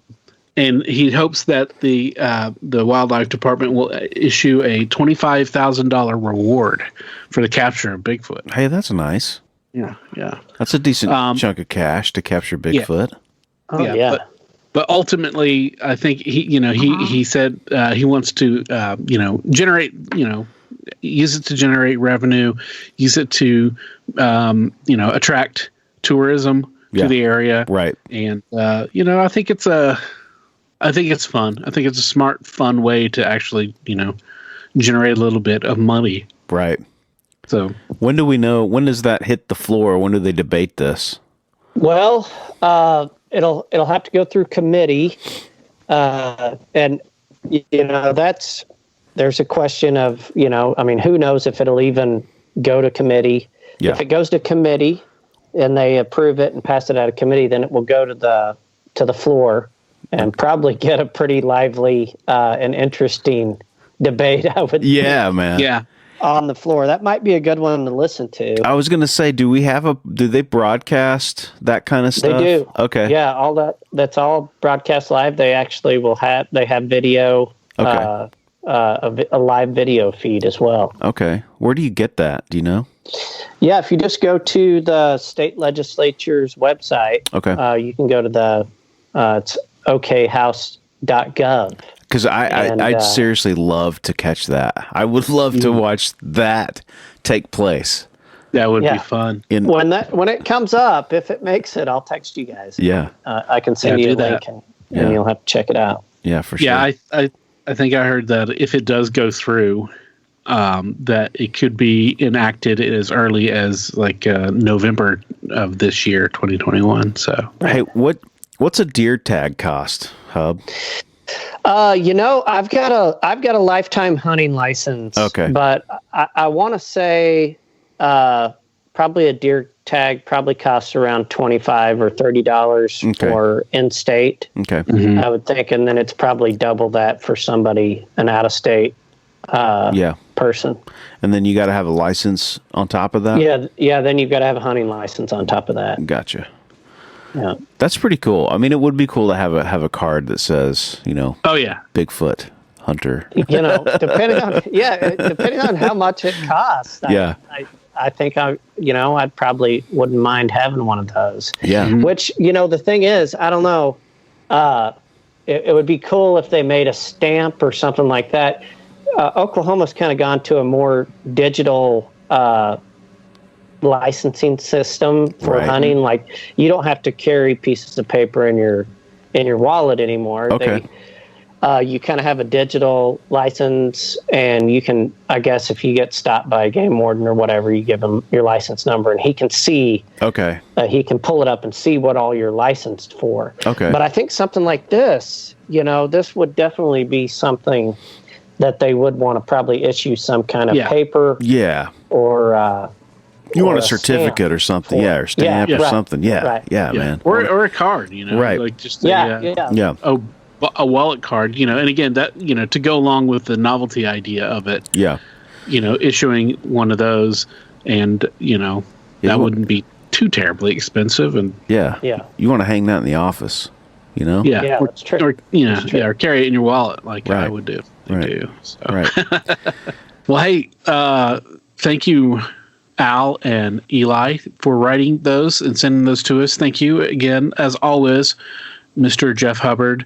S4: And he hopes that the wildlife department will issue a $25,000 reward for the capture of Bigfoot.
S2: Hey, that's nice.
S4: Yeah.
S2: That's a decent chunk of cash to capture Bigfoot.
S3: Yeah.
S4: But ultimately, I think he said he wants to generate use it to generate revenue, use it to attract tourism to the area,
S2: right?
S4: And I think it's fun. I think it's a smart, fun way to actually generate a little bit of money,
S2: right?
S4: So
S2: when do we know? When does that hit the floor? When do they debate this?
S3: Well, it'll have to go through committee, and there's a question of who knows if it'll even go to committee.
S2: Yeah.
S3: If it goes to committee and they approve it and pass it out of committee, then it will go to the floor and probably get a pretty lively and interesting debate. I would think.
S2: Man.
S4: Yeah.
S3: on the floor. That might be a good one to listen to.
S2: I was going to say, do they broadcast that kind of stuff?
S3: They do.
S2: Okay.
S3: Yeah, that's all broadcast live. They actually have video,
S2: Okay.
S3: a live video feed as well.
S2: Okay. Where do you get that? Do you know?
S3: Yeah, if you just go to the state legislature's website,
S2: Okay.
S3: you can go to it's okhouse.gov.
S2: Because I'd seriously love to catch that. I would love to watch that take place.
S4: That would be fun.
S3: When it comes up, if it makes it, I'll text you guys.
S2: Yeah.
S3: I can send you a link, and you'll have to check it out.
S2: Yeah, for sure.
S4: Yeah, I think I heard that if it does go through, that it could be enacted as early as like November of this year, 2021. So,
S2: hey, what's a deer tag cost, Hub?
S3: I've got a lifetime hunting license.
S2: Okay.
S3: But I want to say probably a deer tag probably costs around $25 or $30 for in-state.
S2: Okay.
S4: Mm-hmm.
S3: I would think, and then it's probably double that for an out-of-state person.
S2: And then you got to have a license on top of that?
S3: Yeah, then you've got to have a hunting license on top of that.
S2: Gotcha.
S3: Yeah.
S2: That's pretty cool. I mean, it would be cool to have a card that says,
S4: oh yeah,
S2: Bigfoot hunter.
S3: Depending on how much it costs. I think I'd probably wouldn't mind having one of those.
S2: Yeah.
S4: Mm-hmm.
S3: Which, the thing is, I don't know. It would be cool if they made a stamp or something like that. Oklahoma's kind of gone to a more digital licensing system for hunting. Like, you don't have to carry pieces of paper in your wallet anymore.
S2: Okay.
S3: You kind of have a digital license, and you can, I guess, if you get stopped by a game warden or whatever, you give him your license number, and he can see.
S2: Okay.
S3: He can pull it up and see what all you're licensed for.
S2: Okay.
S3: But I think something like this, this would definitely be something that they would want to probably issue some kind of paper.
S2: Yeah.
S3: Or
S2: you want a certificate or something, or stamp or something, man,
S4: or a card,
S2: right?
S4: Like just
S3: a
S4: wallet card, and again that to go along with the novelty idea of it, issuing one of those, and that wouldn't be too terribly expensive, and
S2: you want to hang that in the office,
S3: that's true.
S4: Or or carry it in your wallet like I would do. Well, hey, thank you, Al and Eli, for writing those and sending those to us. Thank you again, as always, Mr. Jeff Hubbard,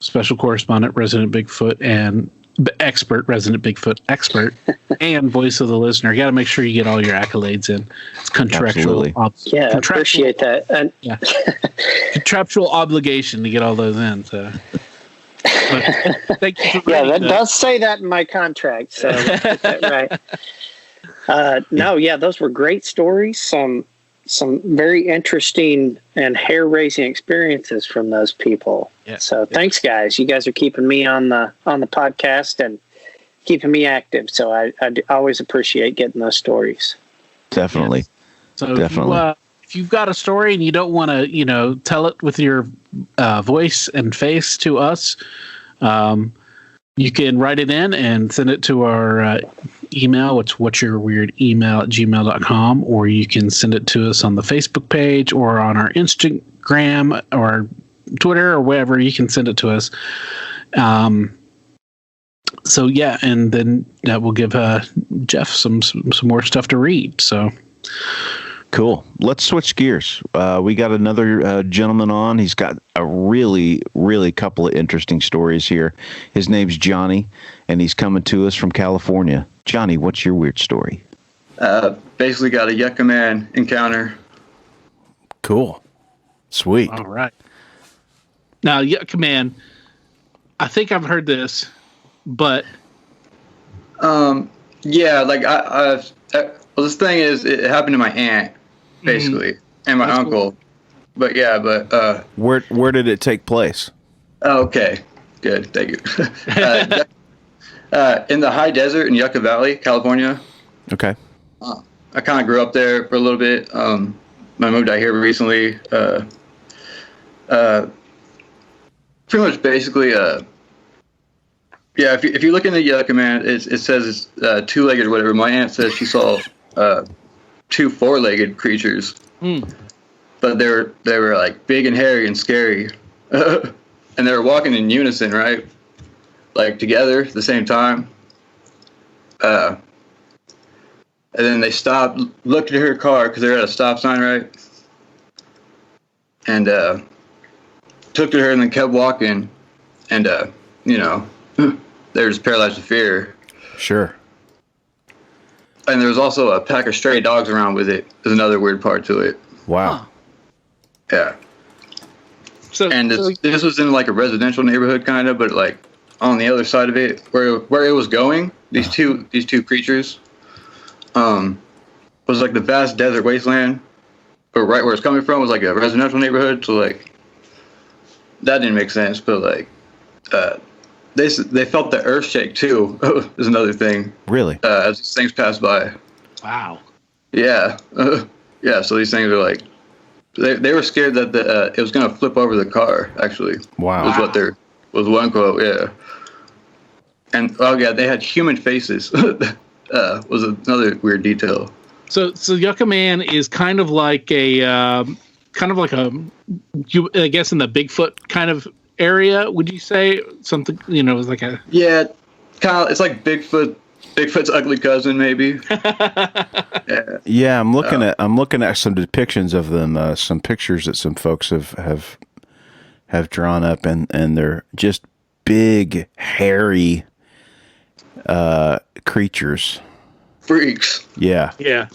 S4: special correspondent, resident Bigfoot and resident Bigfoot expert, and voice of the listener. Got to make sure you get all your accolades in. It's contractual.
S3: Appreciate that. And
S4: contractual obligation to get all those in. So. Thank you for
S3: that does say that in my contract. So right. Those were great stories. Some very interesting and hair-raising experiences from those people. So thanks, guys. You guys are keeping me on the podcast and keeping me active. So I always appreciate getting those stories.
S2: Definitely.
S4: Yes. So definitely. If you've got a story and you don't want to, tell it with your voice and face to us, you can write it in and send it to our email, what's your weird email at gmail.com, or you can send it to us on the Facebook page or on our Instagram or Twitter or wherever. You can send it to us. And then that will give Jeff some more stuff to read. So
S2: cool. Let's switch gears. We got another gentleman on. He's got a really, really couple of interesting stories here. His name's Johnny, and he's coming to us from California. Johnny, what's your weird story?
S5: Basically got a Yucca Man encounter.
S2: Cool. Sweet.
S4: All right. Now, Yucca Man, I think I've heard this, but...
S5: well, this thing is, it happened to my aunt, basically, and my uncle. Cool. But
S2: where did it take place?
S5: Okay, good, thank you. In the high desert in Yucca Valley, California.
S2: Okay.
S5: I kind of grew up there for a little bit. I moved out here recently. Pretty much, basically, Yeah, if you look in the Yucca Man, it says it's two-legged or whatever. My aunt says she saw two four-legged creatures, but they were like big and hairy and scary, and they were walking in unison, right? Like together at the same time. And then they stopped, looked at her car because they're at a stop sign, right? And took to her and then kept walking, and they were just paralyzed with fear.
S6: Sure.
S5: And there was also a pack of stray dogs around with it. There's another weird part to it.
S6: Wow.
S5: Yeah.
S4: So,
S5: And this was in like a residential neighborhood, kind of, but like on the other side of it, where it was going, these two creatures, was like the vast desert wasteland, but right where it's coming from was like a residential neighborhood. So like that didn't make sense. But like they felt the earth shake too. Is another thing.
S6: Really?
S5: As these things passed by.
S4: wow.
S5: Yeah. Yeah. So these things are like they were scared that it was gonna flip over the car. Actually.
S6: Wow.
S5: Was one quote. Yeah. And they had human faces. Was another weird detail.
S4: So Yucca Man is kind of like I guess in the Bigfoot kind of area. Would you say something? It's like a
S5: kind of. It's like Bigfoot's ugly cousin, maybe. Yeah.
S6: Yeah, I'm looking at some depictions of them, some pictures that some folks have drawn up, and they're just big, hairy creatures.
S5: Freaks.
S6: Yeah.
S4: Yeah.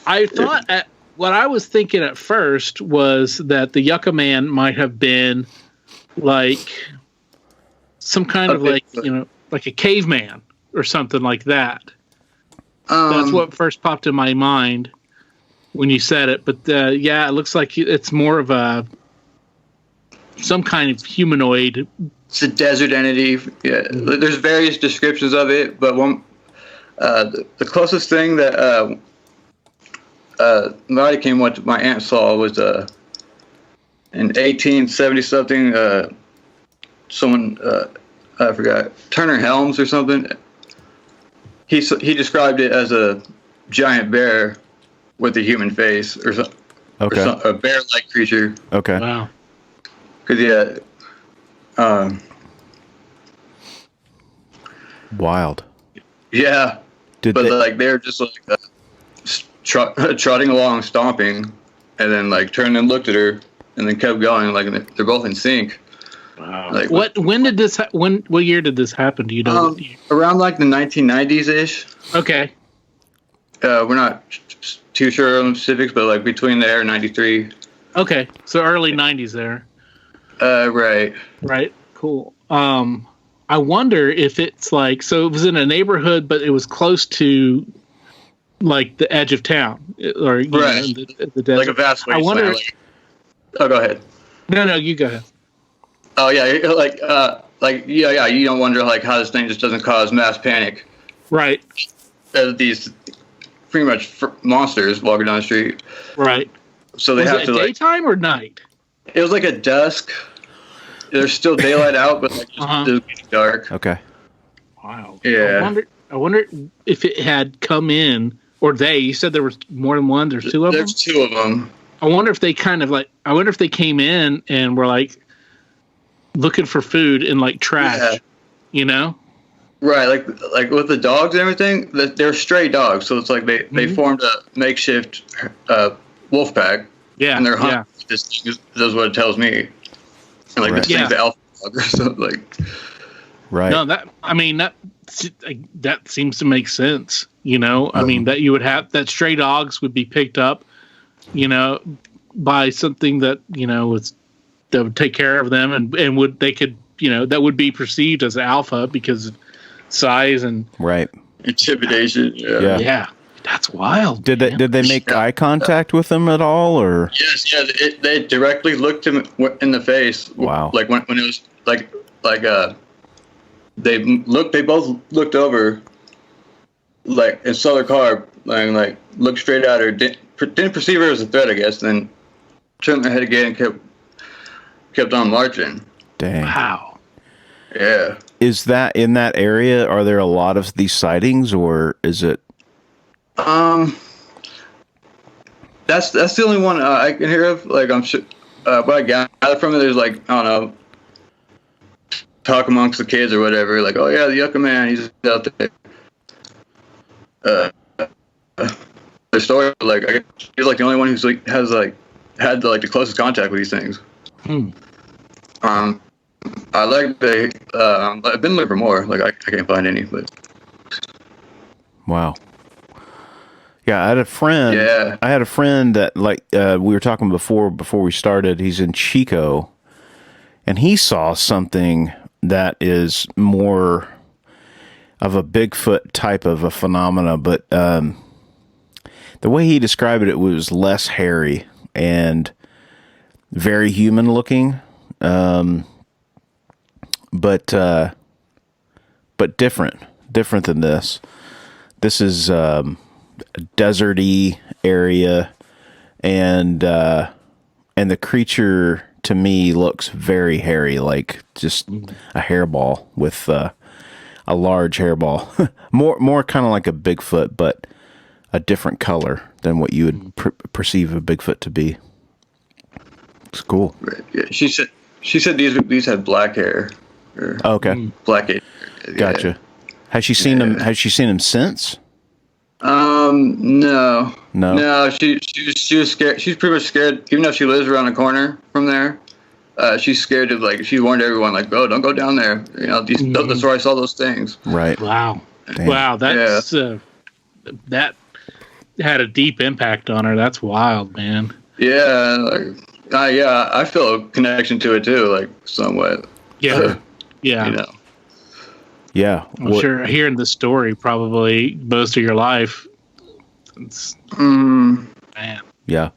S4: I thought what I was thinking at first was that the Yucca Man might have been like some kind of like, like a caveman or something like that. That's what first popped in my mind when you said it. But it looks like it's more of some kind of humanoid.
S5: It's a desert entity. Yeah. There's various descriptions of it, but the closest thing that Marty came what my aunt saw was in 1870 something. Someone I forgot, Turner Helms or something. He described it as a giant bear with a human face, or a bear-like creature.
S6: Okay.
S4: Wow.
S5: Because
S6: Wild.
S5: Yeah. They're just like trotting along, stomping, and then like turned and looked at her, and then kept going. Like they're both in sync.
S4: Wow.
S5: Like,
S4: when did this? What year did this happen? Do you know?
S5: Around like the 1990s ish.
S4: Okay.
S5: We're not too sure on the specifics, but like between there and 93.
S4: Okay, so early 90s there.
S5: Right.
S4: Right. Cool. I wonder if it's like, so it was in a neighborhood, but it was close to like the edge of town, or
S5: right,
S4: the desert.
S5: Like a vast wasteland.
S4: I wonder.
S5: Go ahead.
S4: No, you go ahead.
S5: Oh yeah, yeah. You don't wonder like how this thing just doesn't cause mass panic.
S4: Right.
S5: These pretty much monsters walking down the street.
S4: Right.
S5: So they
S4: was
S5: have
S4: it
S5: to
S4: daytime or night?
S5: It was like a dusk. There's still daylight out, but like just getting dark.
S6: Okay.
S4: Wow.
S5: Yeah.
S4: I wonder if it had come in, or you said there was more than one. There's two of them.
S5: There's two of them.
S4: I wonder if they came in and were like looking for food in like trash,
S5: Right, like with the dogs and everything, they're stray dogs, so it's like they formed a makeshift wolf pack.
S4: Yeah,
S5: and they're hunting. This is what it tells me. And like this thing's the alpha dog or something like.
S6: Right.
S4: No, that seems to make sense. I mean that you would have that stray dogs would be picked up, by something that that would take care of them and that would be perceived as alpha because of size and
S5: intimidation.
S4: Yeah. That's wild.
S6: Did they make eye contact with them at all, or?
S5: Yes, they directly looked him in the face.
S6: Wow.
S5: Like when it was they both looked over, like, and saw their car, and like looked straight at her. Didn't perceive her as a threat, I guess. Then turned their head again and kept on marching.
S6: Dang.
S4: Wow.
S5: Yeah.
S6: Is that in that area? Are there a lot of these sightings, or is it?
S5: That's the only one I can hear of. Like, I'm sure, what I gather from it, there's like, I don't know, talk amongst the kids or whatever. Like, oh yeah, the Yucca Man, he's out there. The story, like, he's like the only one who's like has like had the closest contact with these things. I like I've been looking for more. Like, I can't find any, but
S6: Wow. Yeah, I had a friend.
S5: Yeah.
S6: I had a friend that, like, we were talking before we started. He's in Chico, and he saw something that is more of a Bigfoot type of a phenomena, but the way he described it, it was less hairy and very human looking, but different than this. This is a deserty area, and the creature to me looks very hairy, like just a hairball with a large hairball, more kind of like a Bigfoot, but a different color than what you would perceive a Bigfoot to be. It's cool.
S5: right. Yeah. She said these had black hair. Or
S6: Okay,
S5: black hair.
S6: gotcha. Has she seen him? Has she seen him since?
S5: No.
S6: No.
S5: She was scared. She's pretty much scared, even though she lives around the corner from there. She's scared of, like, she warned everyone, like, oh, don't go down there. You know, that's where I saw those things.
S6: Right.
S4: Wow.
S6: Damn.
S4: Wow. That's that had a deep impact on her. That's wild, man.
S5: Yeah, like, I feel a connection to it too, like, somewhat.
S4: Yeah. Yeah.
S5: You know.
S6: Yeah.
S4: I'm sure hearing the story probably most of your life. It's, man.
S6: Yeah.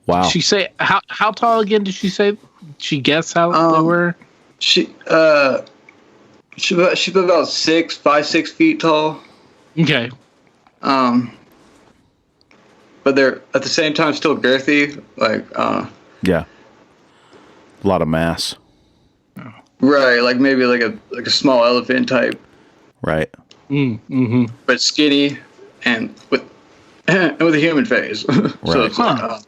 S6: Wow.
S4: Did she say how tall again? Did she say? She guessed how they were.
S5: She's about 5-6 feet tall.
S4: Okay.
S5: But they're at the same time still girthy, like
S6: Yeah. A lot of mass.
S5: right, like maybe like a small elephant type,
S6: Right.
S4: Mm-hmm.
S5: but skinny and with a human face. So
S6: Right.
S5: it's like,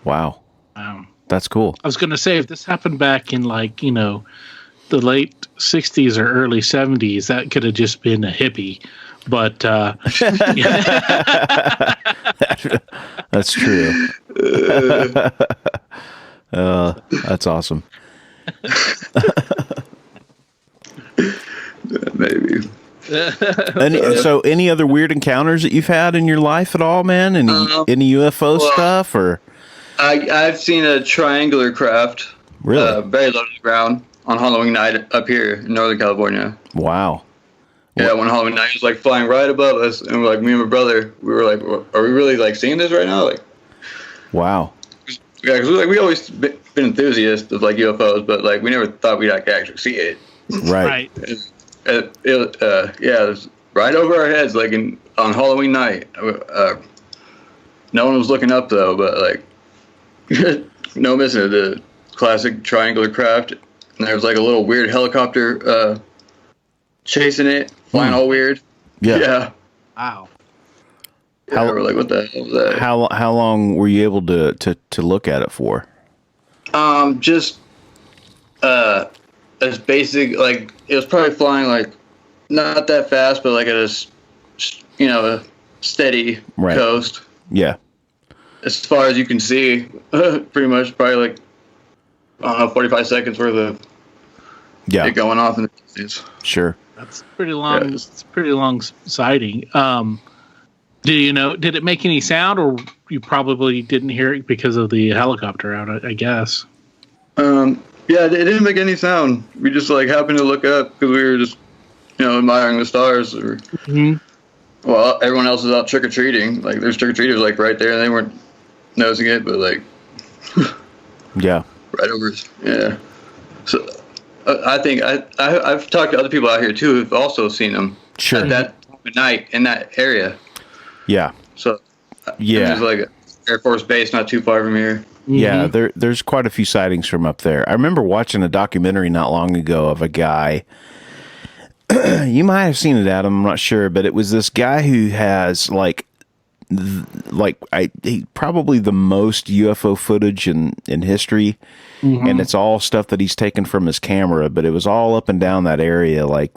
S6: Wow.
S4: Wow.
S6: That's cool.
S4: I was going to say, if this happened back in, like, you know, the late 60s or early 70s, that could have just been a hippie. But
S6: That's true. That's awesome.
S5: maybe.
S6: Any other weird encounters that you've had in your life at all, man? Any UFO stuff, or?
S5: I've seen a triangular craft,
S6: Really?
S5: very low to the ground on Halloween night up here in Northern California.
S6: Wow.
S5: Yeah, one Halloween night, it was like flying right above us, and we're like, me and my brother, we were like, are we really like seeing this right now? Like,
S6: Wow.
S5: yeah, because we always been enthusiasts of like UFOs, but like we never thought we'd like actually see it.
S6: Right.
S5: It was right over our heads, like on Halloween night. No one was looking up though, but like, no missing it. The classic triangular craft, and there was like a little weird helicopter chasing it, flying all weird.
S6: Yeah.
S4: wow.
S5: Yeah, we're like, what the hell was that?
S6: How long were you able to look at it for?
S5: Just as basic, like it was probably flying like not that fast, but like at a steady coast.
S6: Yeah.
S5: As far as you can see, pretty much probably like, I don't know, 45 seconds worth of it going off in the distance.
S6: Sure.
S4: That's pretty long.
S5: Yeah.
S4: It's a pretty long sighting. Did it make any sound, or you probably didn't hear it because of the helicopter out, I guess?
S5: Yeah, it didn't make any sound. We just like happened to look up because we were just, admiring the stars. Well, everyone else is out trick-or-treating. Like, there's trick-or-treaters like right there, and they weren't noticing it, but like,
S6: Yeah.
S5: right over us. Yeah. So I think I've talked to other people out here too who've also seen them.
S6: Sure.
S5: At that night in that area.
S6: Yeah.
S5: So
S6: Yeah.
S5: there's like an Air Force base not too far from here.
S6: Yeah, there's quite a few sightings from up there. I remember watching a documentary not long ago of a guy. You might have seen it, Adam. I'm not sure, but it was this guy who has probably the most UFO footage in history, and it's all stuff that he's taken from his camera. But it was all up and down that area, like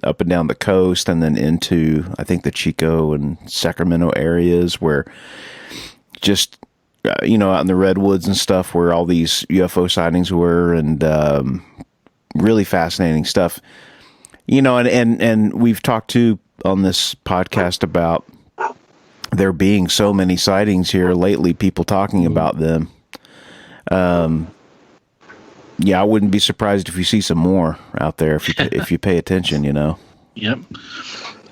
S6: up and down the coast, and then into I think the Chico and Sacramento areas, where just out in the redwoods and stuff, where all these UFO sightings were, and really fascinating stuff. And we've talked too on this podcast about there being so many sightings here lately, people talking about them. Yeah, I wouldn't be surprised if you see some more out there if you pay attention,
S4: Yep.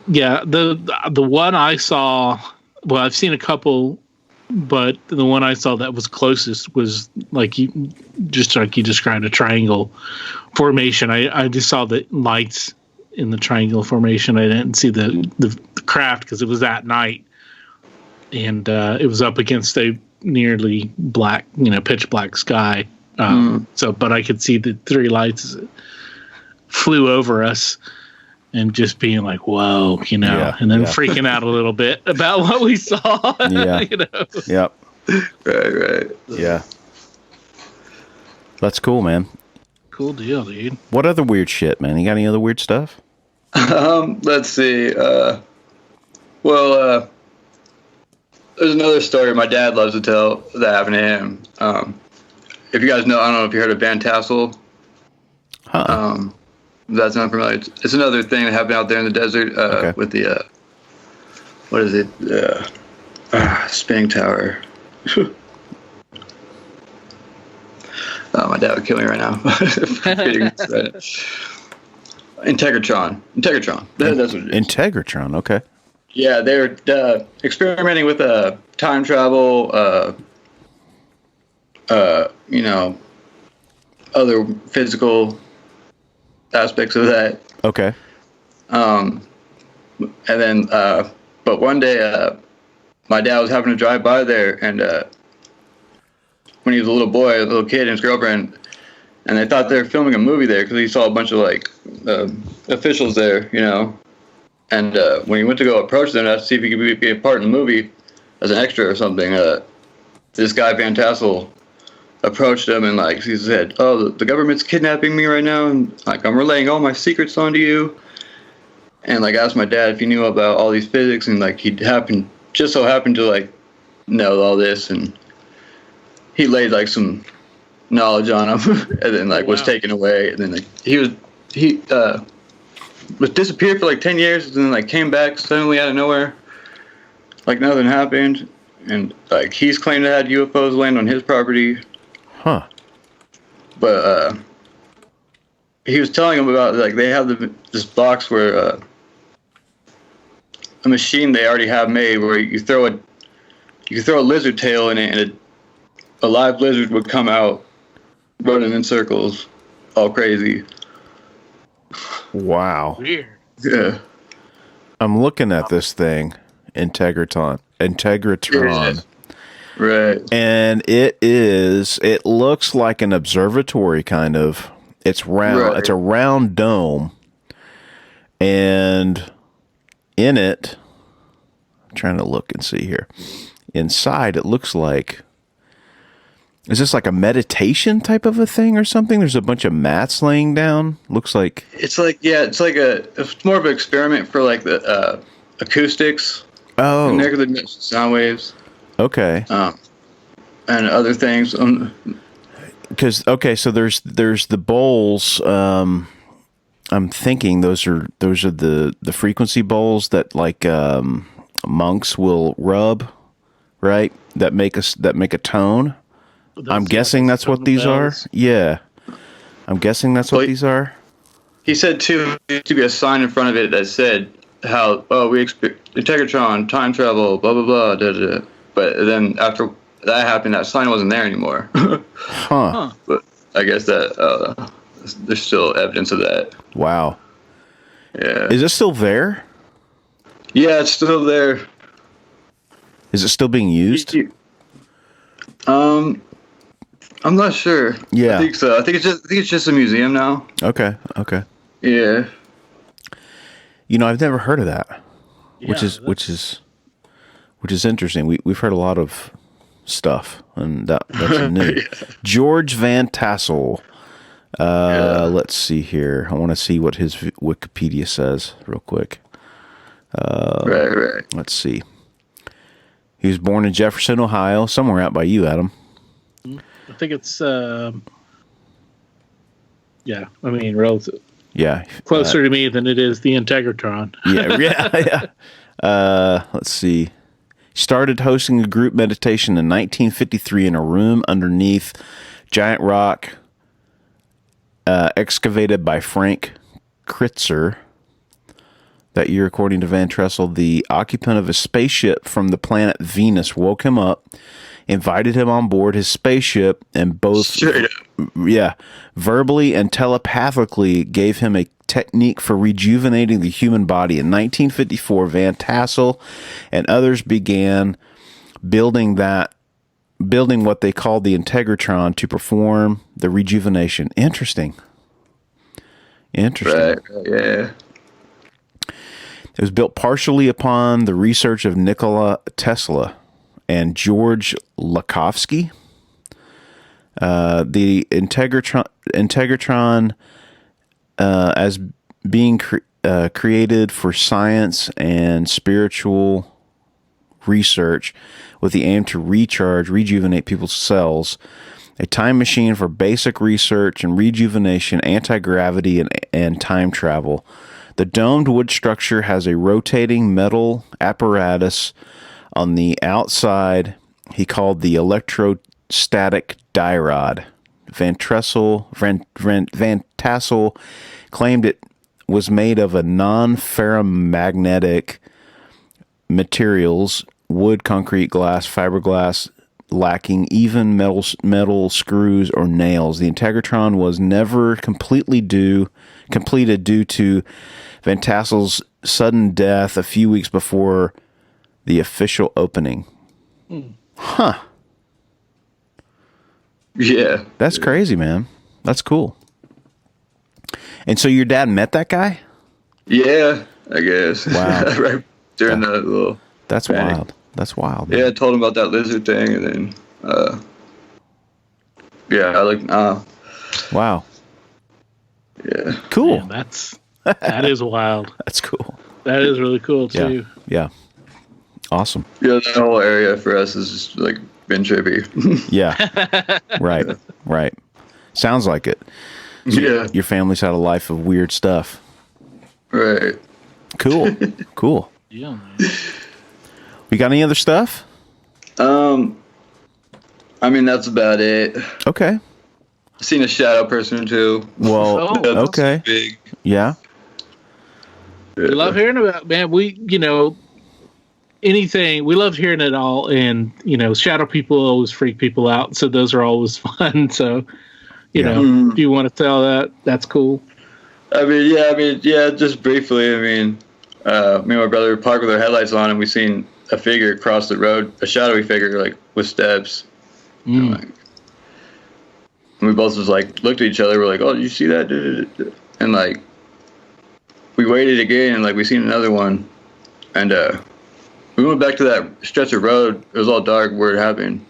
S4: Yeah, the one I saw, well, I've seen a couple, but the one I saw that was closest was like you described, a triangle formation. I just saw the lights in the triangle formation. I didn't see the craft because it was at night, and it was up against a nearly black, pitch black sky. But I could see the three lights flew over us, and just being like, "Whoa," and then freaking out a little bit about what we saw.
S6: Yeah. Yep.
S5: Right.
S6: Yeah. That's cool, man.
S4: Cool deal, dude.
S6: What other weird shit, man? You got any other weird stuff?
S5: Let's see. There's another story my dad loves to tell that happened to him. If you guys know, I don't know if you heard of Van Tassel. That's not familiar. It's another thing that happened out there in the desert with the what is it? Spinning tower. Oh, my dad would kill me right now. Integratron. That's what it is.
S6: Integratron, okay.
S5: Yeah, they're experimenting with time travel, other physical aspects of that.
S6: Okay.
S5: And then, but one day, my dad was having to drive by there, and when he was a little kid and his girlfriend, and they thought they were filming a movie there because he saw a bunch of officials there, And when he went to go approach them to see if he could be a part in the movie as an extra or something, this guy Van Tassel approached him and he said, "Oh, the government's kidnapping me right now, and I'm relaying all my secrets onto you." And asked my dad if he knew about all these physics, and he just so happened to know all this, and he laid some knowledge on him, and then was taken away, and then he was disappeared for 10 years, and then came back suddenly out of nowhere, nothing happened, and he's claimed to have UFOs land on his property.
S6: Huh.
S5: But he was telling him about they have this box where a machine they already have made where you throw a lizard tail in it, and a live lizard would come out running in circles, all crazy.
S6: Wow.
S4: Weird.
S5: Yeah.
S6: I'm looking at this thing, Integratron.
S5: Right.
S6: And it looks like an observatory kind of. It's round. Right. It's a round dome. And in it, I'm trying to look and see here. Inside, it looks like, is this a meditation type of a thing or something? There's a bunch of mats laying down. Looks like
S5: it's it's more of an experiment for the acoustics.
S6: Oh,
S5: and negative sound waves.
S6: Okay.
S5: And other things.
S6: So there's the bowls. I'm thinking those are the frequency bowls that monks will rub, right? That make a tone. I'm guessing that's what these are. Yeah. I'm guessing that's what these are.
S5: He said too, there to be a sign in front of it that said we expect Integratron, time travel, blah blah blah, da, da, da. But then after that happened, that sign wasn't there anymore.
S6: Huh.
S5: But I guess that there's still evidence of that.
S6: Wow.
S5: Yeah.
S6: Is it still there?
S5: Yeah, it's still there.
S6: Is it still being used?
S5: I'm not sure.
S6: Yeah.
S5: I think so. I think it's just a museum now.
S6: Okay.
S5: Yeah.
S6: I've never heard of that, which
S4: Yeah,
S6: is interesting. We've heard a lot of stuff, and that's new.
S5: Yeah.
S6: George Van Tassel. Let's see here. I want to see what his Wikipedia says real quick.
S5: Right.
S6: Let's see. He was born in Jefferson, Ohio, somewhere out by you, Adam.
S4: I think it's relative
S6: Yeah.
S4: closer to me than it is the Integratron.
S6: Yeah. Let's see. He started hosting a group meditation in 1953 in a room underneath giant rock excavated by Frank Kritzer. That year, according to Van Tassel, the occupant of a spaceship from the planet Venus woke him up, invited him on board his spaceship, and both
S5: Straight up.
S6: verbally and telepathically gave him a technique for rejuvenating the human body. In 1954, Van Tassel and others began building what they called the Integratron to perform the rejuvenation. Interesting.
S5: Right. Yeah.
S6: It was built partially upon the research of Nikola Tesla and George Lakhovsky. The Integratron as being created for science and spiritual research with the aim to rejuvenate people's cells, a time machine for basic research and rejuvenation, anti-gravity, and time travel. The domed wood structure has a rotating metal apparatus on the outside he called the electrostatic dierod. Van Tassel claimed it was made of a non-ferromagnetic materials, wood, concrete, glass, fiberglass, lacking even metal screws or nails. The Integratron was never completed due to Van Tassel's sudden death a few weeks before the official opening. Huh.
S5: Yeah.
S6: That's crazy, man. That's cool. And so your dad met that guy?
S5: Yeah, I guess.
S6: Wow.
S5: Right during the little.
S6: That's
S5: panic.
S6: wild. That's wild.
S5: Yeah, I told him about that lizard thing, and then,
S6: Wow.
S5: Yeah.
S6: Cool.
S4: Man, that is wild.
S6: That's cool.
S4: That is really cool too.
S6: Yeah. Awesome.
S5: Yeah, that whole area for us is just like been trippy.
S6: Yeah. Right. Sounds like it. So
S5: Yeah.
S6: Your family's had a life of weird stuff.
S5: Right.
S6: Cool.
S4: Yeah, man.
S6: We got any other stuff?
S5: I mean, that's about it.
S6: Okay.
S5: I've seen a shadow person too.
S6: Well,
S4: Oh,
S6: okay.
S5: Big.
S6: Yeah.
S4: We love hearing about, man. We love hearing it all, and shadow people always freak people out, so those are always fun. So if you want to tell that, that's cool.
S5: I mean, just briefly. I mean, me and my brother were parked with our headlights on, and we seen a figure cross the road, a shadowy figure, like with steps. And we both just like looked at each other. We're like, "Oh, did you see that?" And like, we waited again, and like we seen another one, and we went back to that stretch of road. It was all dark where it happened.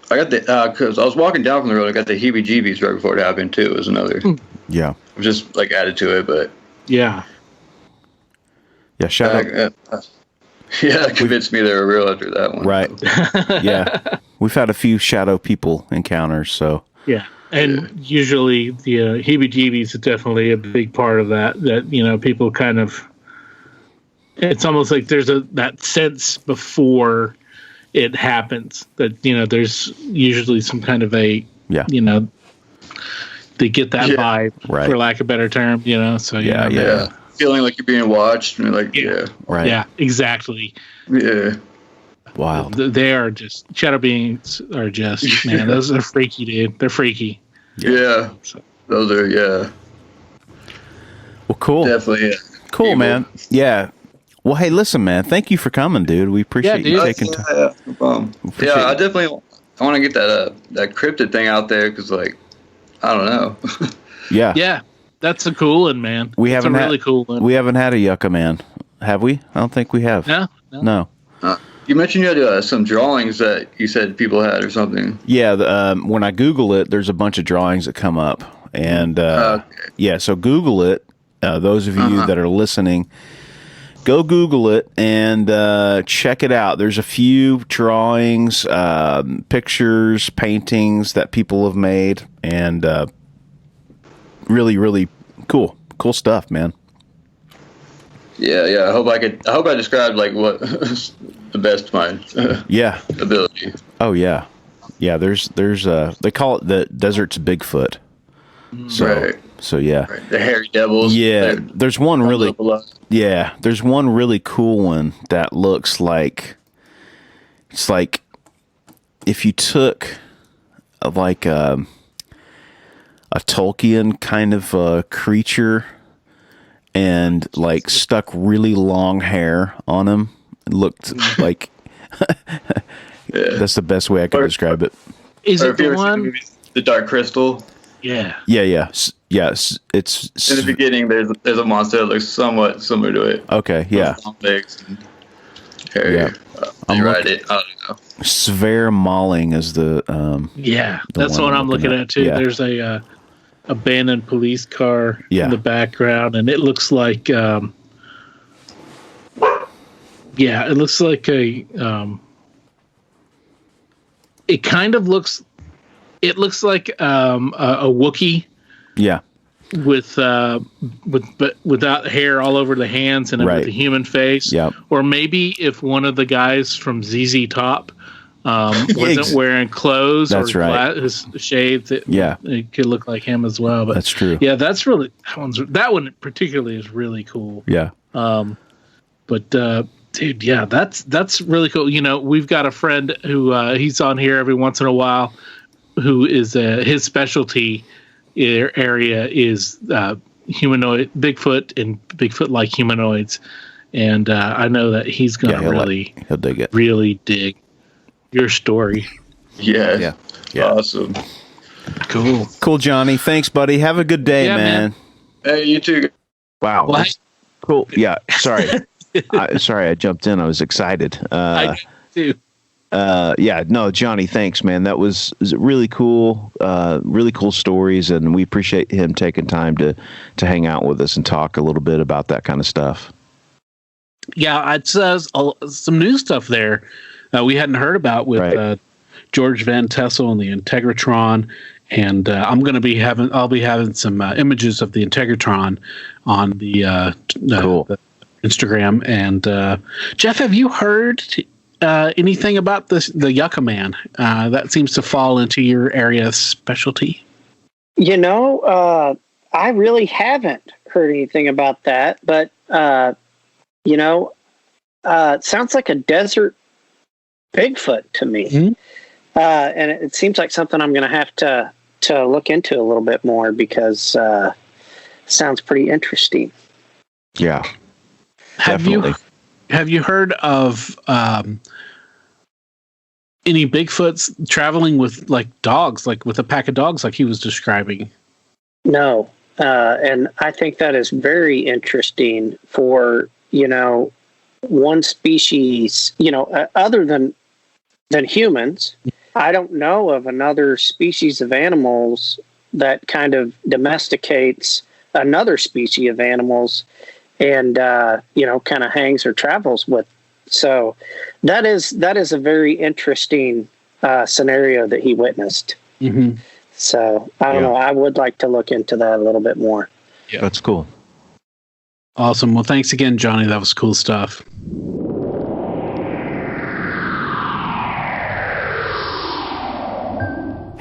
S5: I got because I was walking down from the road. I got the heebie-jeebies right before it happened too. It was another.
S6: Yeah.
S5: Just like added to it, but
S4: Yeah.
S6: Yeah. Shadow.
S5: yeah, it convinced me they were real after that one.
S6: Right. Yeah. We've had a few shadow people encounters, so.
S4: Yeah. And usually the heebie-jeebies is definitely a big part of that people kind of, it's almost like there's that sense before it happens that, there's usually some kind of they get that vibe,
S6: right,
S4: for lack of a better term, so
S5: yeah. Feeling like you're being watched, and like,
S6: right.
S4: Yeah, exactly.
S5: Yeah.
S6: Wow.
S4: They are just, shadow beings are just, man, those are freaky, dude. They're freaky.
S5: Yeah. Those are,
S6: Well, cool.
S5: Definitely.
S6: Cool,
S5: evil.
S6: man. Yeah. Well, hey, listen, man. Thank you for coming, dude. We appreciate you taking time.
S5: Yeah, no problem. I definitely want to get that cryptid thing out there because, like, I don't know.
S4: Yeah, that's a cool one, man.
S6: We
S4: That's
S6: haven't
S4: a really cool one.
S6: We haven't had a Yucca Man, have we? I don't think we have.
S4: No.
S5: You mentioned you had some drawings that you said people had or something.
S6: Yeah, when I Google it, there's a bunch of drawings that come up, and yeah, so Google it. Those of you that are listening, go Google it and check it out. There's a few drawings, pictures, paintings that people have made, and really, really cool stuff, man.
S5: Yeah. I hope I described like what the best my ability.
S6: Oh yeah. There's they call it the desert's Bigfoot. So yeah.
S5: Right. The hairy devils.
S6: Yeah, there's one really. Yeah, there's one really cool one that looks like it's like if you took like a Tolkien kind of creature and like stuck really long hair on him. It looked like that's the best way I could describe it.
S4: Is it the one?
S5: The Dark Crystal.
S4: Yeah.
S6: Yes. It's
S5: in the beginning. There's a monster that looks somewhat similar to it.
S6: Okay. Yeah.
S5: Long legs and hair. Yeah. I don't know.
S6: Sverre Malling is the.
S4: That's what I'm looking at too. Yeah. There's a abandoned police car in the background, and it looks like. It looks like a. It kind of looks. It looks like a Wookiee. Yeah. But without hair all over the hands and with the human face.
S6: Yep.
S4: Or maybe if one of the guys from ZZ Top wasn't wearing clothes his shades, it could look like him as well. But
S6: that's true.
S4: Yeah, that's really that one particularly is really cool.
S6: Yeah.
S4: But dude, yeah, that's really cool. You know, we've got a friend who he's on here every once in a while, who is his specialty area is humanoid Bigfoot and Bigfoot-like humanoids, and I know that he's gonna
S6: he'll dig it.
S4: Really dig your story.
S5: Yeah. Awesome.
S6: Cool, Johnny. Thanks, buddy. Have a good day, man.
S5: Hey, you too.
S6: Wow.
S4: What?
S6: Cool. Yeah. Sorry. I jumped in. I was excited.
S4: I do too.
S6: No, Johnny, thanks, man. That was really cool. Really cool stories, and we appreciate him taking time to hang out with us and talk a little bit about that kind of stuff.
S4: Yeah, it says some new stuff there we hadn't heard about with George Van Tessel and the Integratron, and I'll be having some images of the Integratron on the Instagram. And Jeff, have you heard anything about the Yucca Man? That seems to fall into your area of specialty.
S3: You know, I really haven't heard anything about that, but it sounds like a desert Bigfoot to me. Mm-hmm. And it seems like something I'm going to have to look into a little bit more because it sounds pretty interesting.
S6: Yeah.
S4: Have you heard of any Bigfoots traveling with like dogs, like with a pack of dogs, like he was describing?
S3: No. And I think that is very interesting for, one species, other than humans. I don't know of another species of animals that kind of domesticates another species of animals and, kind of hangs or travels with. So that is a very interesting scenario that he witnessed.
S4: Mm-hmm.
S3: So I don't know. I would like to look into that a little bit more.
S6: Yeah, that's cool.
S4: Awesome. Well, thanks again, Johnny. That was cool stuff.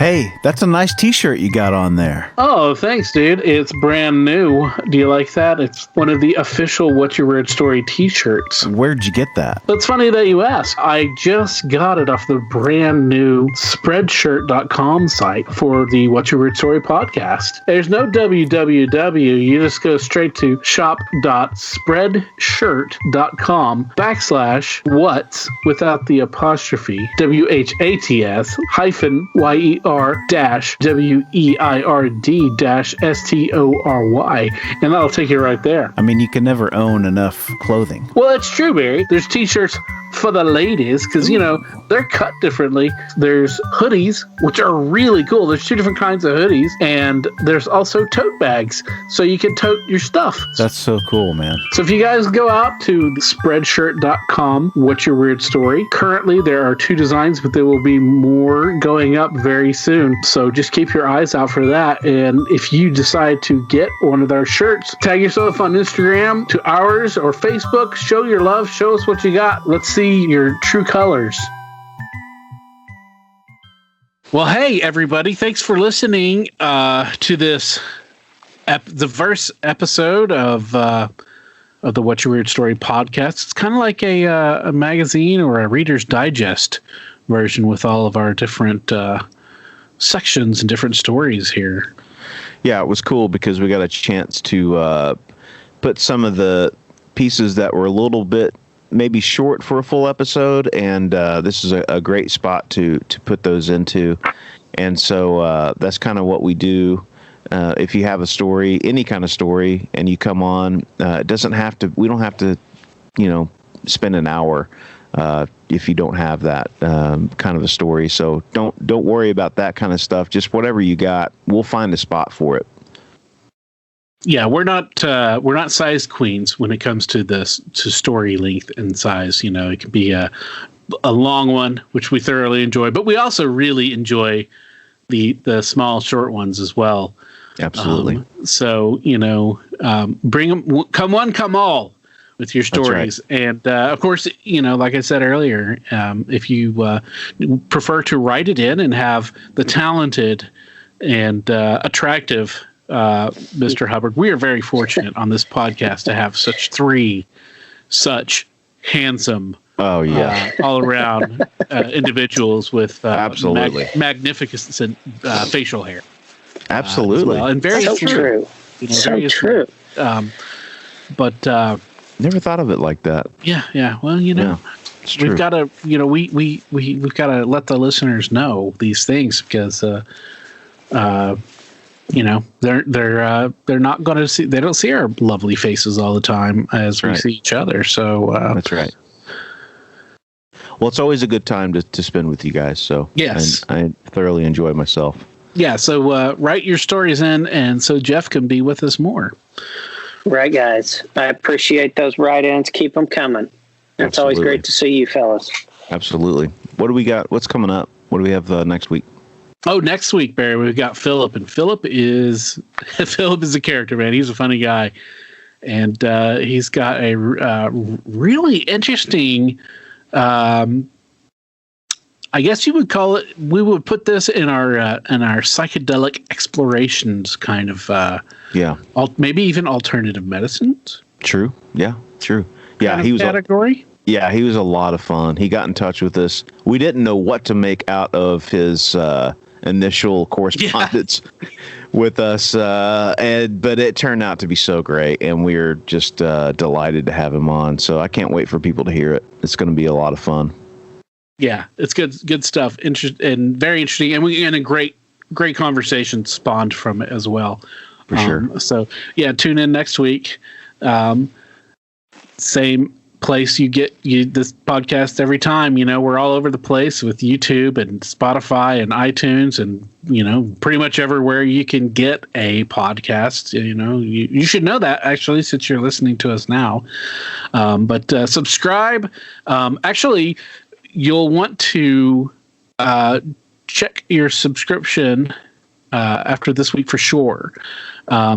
S6: Hey, that's a nice t-shirt you got on there.
S4: Oh, thanks, dude. It's brand new. Do you like that? It's one of the official What's Your Weird Story t-shirts.
S6: Where'd you get that?
S4: It's funny that you ask. I just got it off the brand new Spreadshirt.com site for the What's Your Weird Story podcast. There's no www. You just go straight to shop.spreadshirt.com/what's without the apostrophe WHATS hyphen YER-WEIRD-STORY, and that'll take you right there.
S6: I mean, you can never own enough clothing.
S4: Well, it's true, Barry. There's t-shirts for the ladies because, you know, they're cut differently. There's hoodies, which are really cool. There's 2 different kinds of hoodies, and there's also tote bags, so you can tote your stuff.
S6: That's so cool, man.
S4: So if you guys go out to spreadshirt.com, What's Your Weird Story, currently there are 2 designs, but there will be more going up very soon. So just keep your eyes out for that. And if you decide to get one of our shirts, tag yourself on Instagram to ours or Facebook. Show your love. Show us what you got. Let's see your true colors. Well, hey, everybody. Thanks for listening to this the first episode of the What's Your Weird Story podcast. It's kind of like a magazine or a Reader's Digest version with all of our different sections and different stories here.
S2: Yeah, it was cool because we got a chance to put some of the pieces that were a little bit maybe short for a full episode, and this is a great spot to put those into. And so that's kind of what we do. If you have a story, any kind of story, and you come on, it doesn't have to. We don't have to, spend an hour if you don't have that kind of a story. So don't worry about that kind of stuff. Just whatever you got, we'll find a spot for it.
S4: Yeah, we're not size queens when it comes to this to story length and size. It can be a long one, which we thoroughly enjoy, but we also really enjoy the small short ones as well.
S2: Absolutely.
S4: So bring them, come one, come all with your stories. Right. And of course, like I said earlier, if you prefer to write it in and have the talented and attractive Mr. Hubbard, we are very fortunate on this podcast to have such handsome, all around individuals with
S2: absolutely
S4: magnificent facial hair.
S2: Absolutely,
S4: and very
S3: true.
S4: So true. But
S2: never thought of it like that.
S4: Yeah. Well,
S2: it's true.
S4: We've got to, we've got to let the listeners know these things because, they're not going to see. They don't see our lovely faces all the time as we see each other. So
S2: that's right. Well, it's always a good time to spend with you guys. So
S4: yes,
S2: I thoroughly enjoy myself.
S4: Yeah. So write your stories in, and so Jeff can be with us more.
S3: Right, guys. I appreciate those write-ins. Keep them coming. It's always great to see you fellas.
S2: Absolutely. What do we got? What's coming up? What do we have next week?
S4: Oh, next week, Barry, we've got Philip, and Philip is a character, man. He's a funny guy, and he's got a really interesting. I guess you would call it. We would put this in our psychedelic explorations kind of. Maybe even alternative medicines.
S2: True. Yeah. True. Yeah.
S4: He was category.
S2: Yeah, he was a lot of fun. He got in touch with us. We didn't know what to make out of his initial correspondence with us, but it turned out to be so great, and we're just delighted to have him on. So I can't wait for people to hear it. It's going to be a lot of fun.
S4: Yeah, it's good stuff. And very interesting, and a great conversation spawned from it as well.
S2: For sure.
S4: So yeah, tune in next week. Same place you get this podcast every time. We're all over the place with YouTube and Spotify and iTunes and pretty much everywhere you can get a podcast. You should know that actually, since you're listening to us now. But subscribe. Actually, you'll want to check your subscription after this week for sure,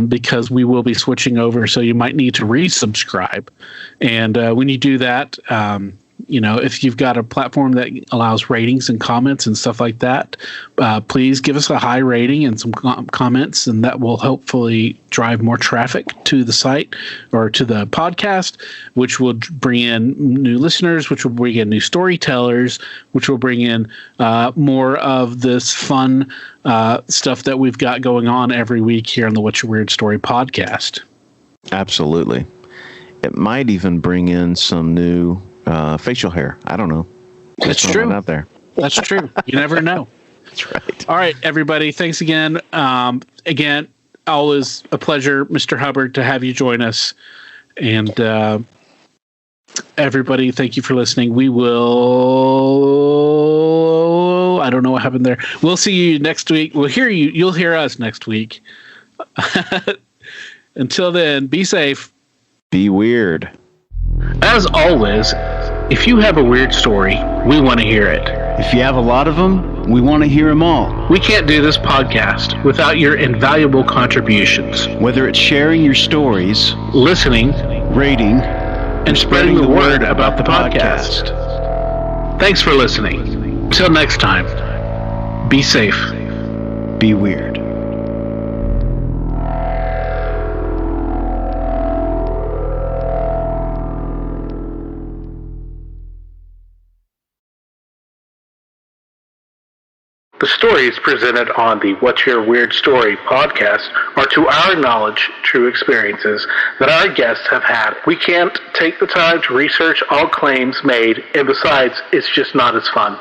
S4: because we will be switching over, so you might need to resubscribe. And when you do that, if you've got a platform that allows ratings and comments and stuff like that, please give us a high rating and some comments, and that will hopefully drive more traffic to the site or to the podcast, which will bring in new listeners, which will bring in new storytellers, which will bring in more of this fun stuff that we've got going on every week here on the What's Your Weird Story podcast.
S2: Absolutely. It might even bring in some new facial hair. I don't know.
S4: That's true. Out there. That's true. You never know.
S2: That's right.
S4: All right, everybody. Thanks again. Again, always a pleasure, Mr. Hubbard, to have you join us. And everybody, thank you for listening. We will... I don't know what happened there. We'll see you next week. We'll hear you. You'll hear us next week. Until then, be safe.
S2: Be weird.
S1: As always, if you have a weird story, we want to hear it.
S7: If you have a lot of them, we want to hear them all.
S1: We can't do this podcast without your invaluable contributions.
S7: Whether it's sharing your stories,
S1: listening,
S7: rating,
S1: and spreading the word about the podcast. Thanks for listening. Until next time, be safe.
S7: Be weird.
S1: The stories presented on the What's Your Weird Story podcast are, to our knowledge, true experiences that our guests have had. We can't take the time to research all claims made, and besides, it's just not as fun.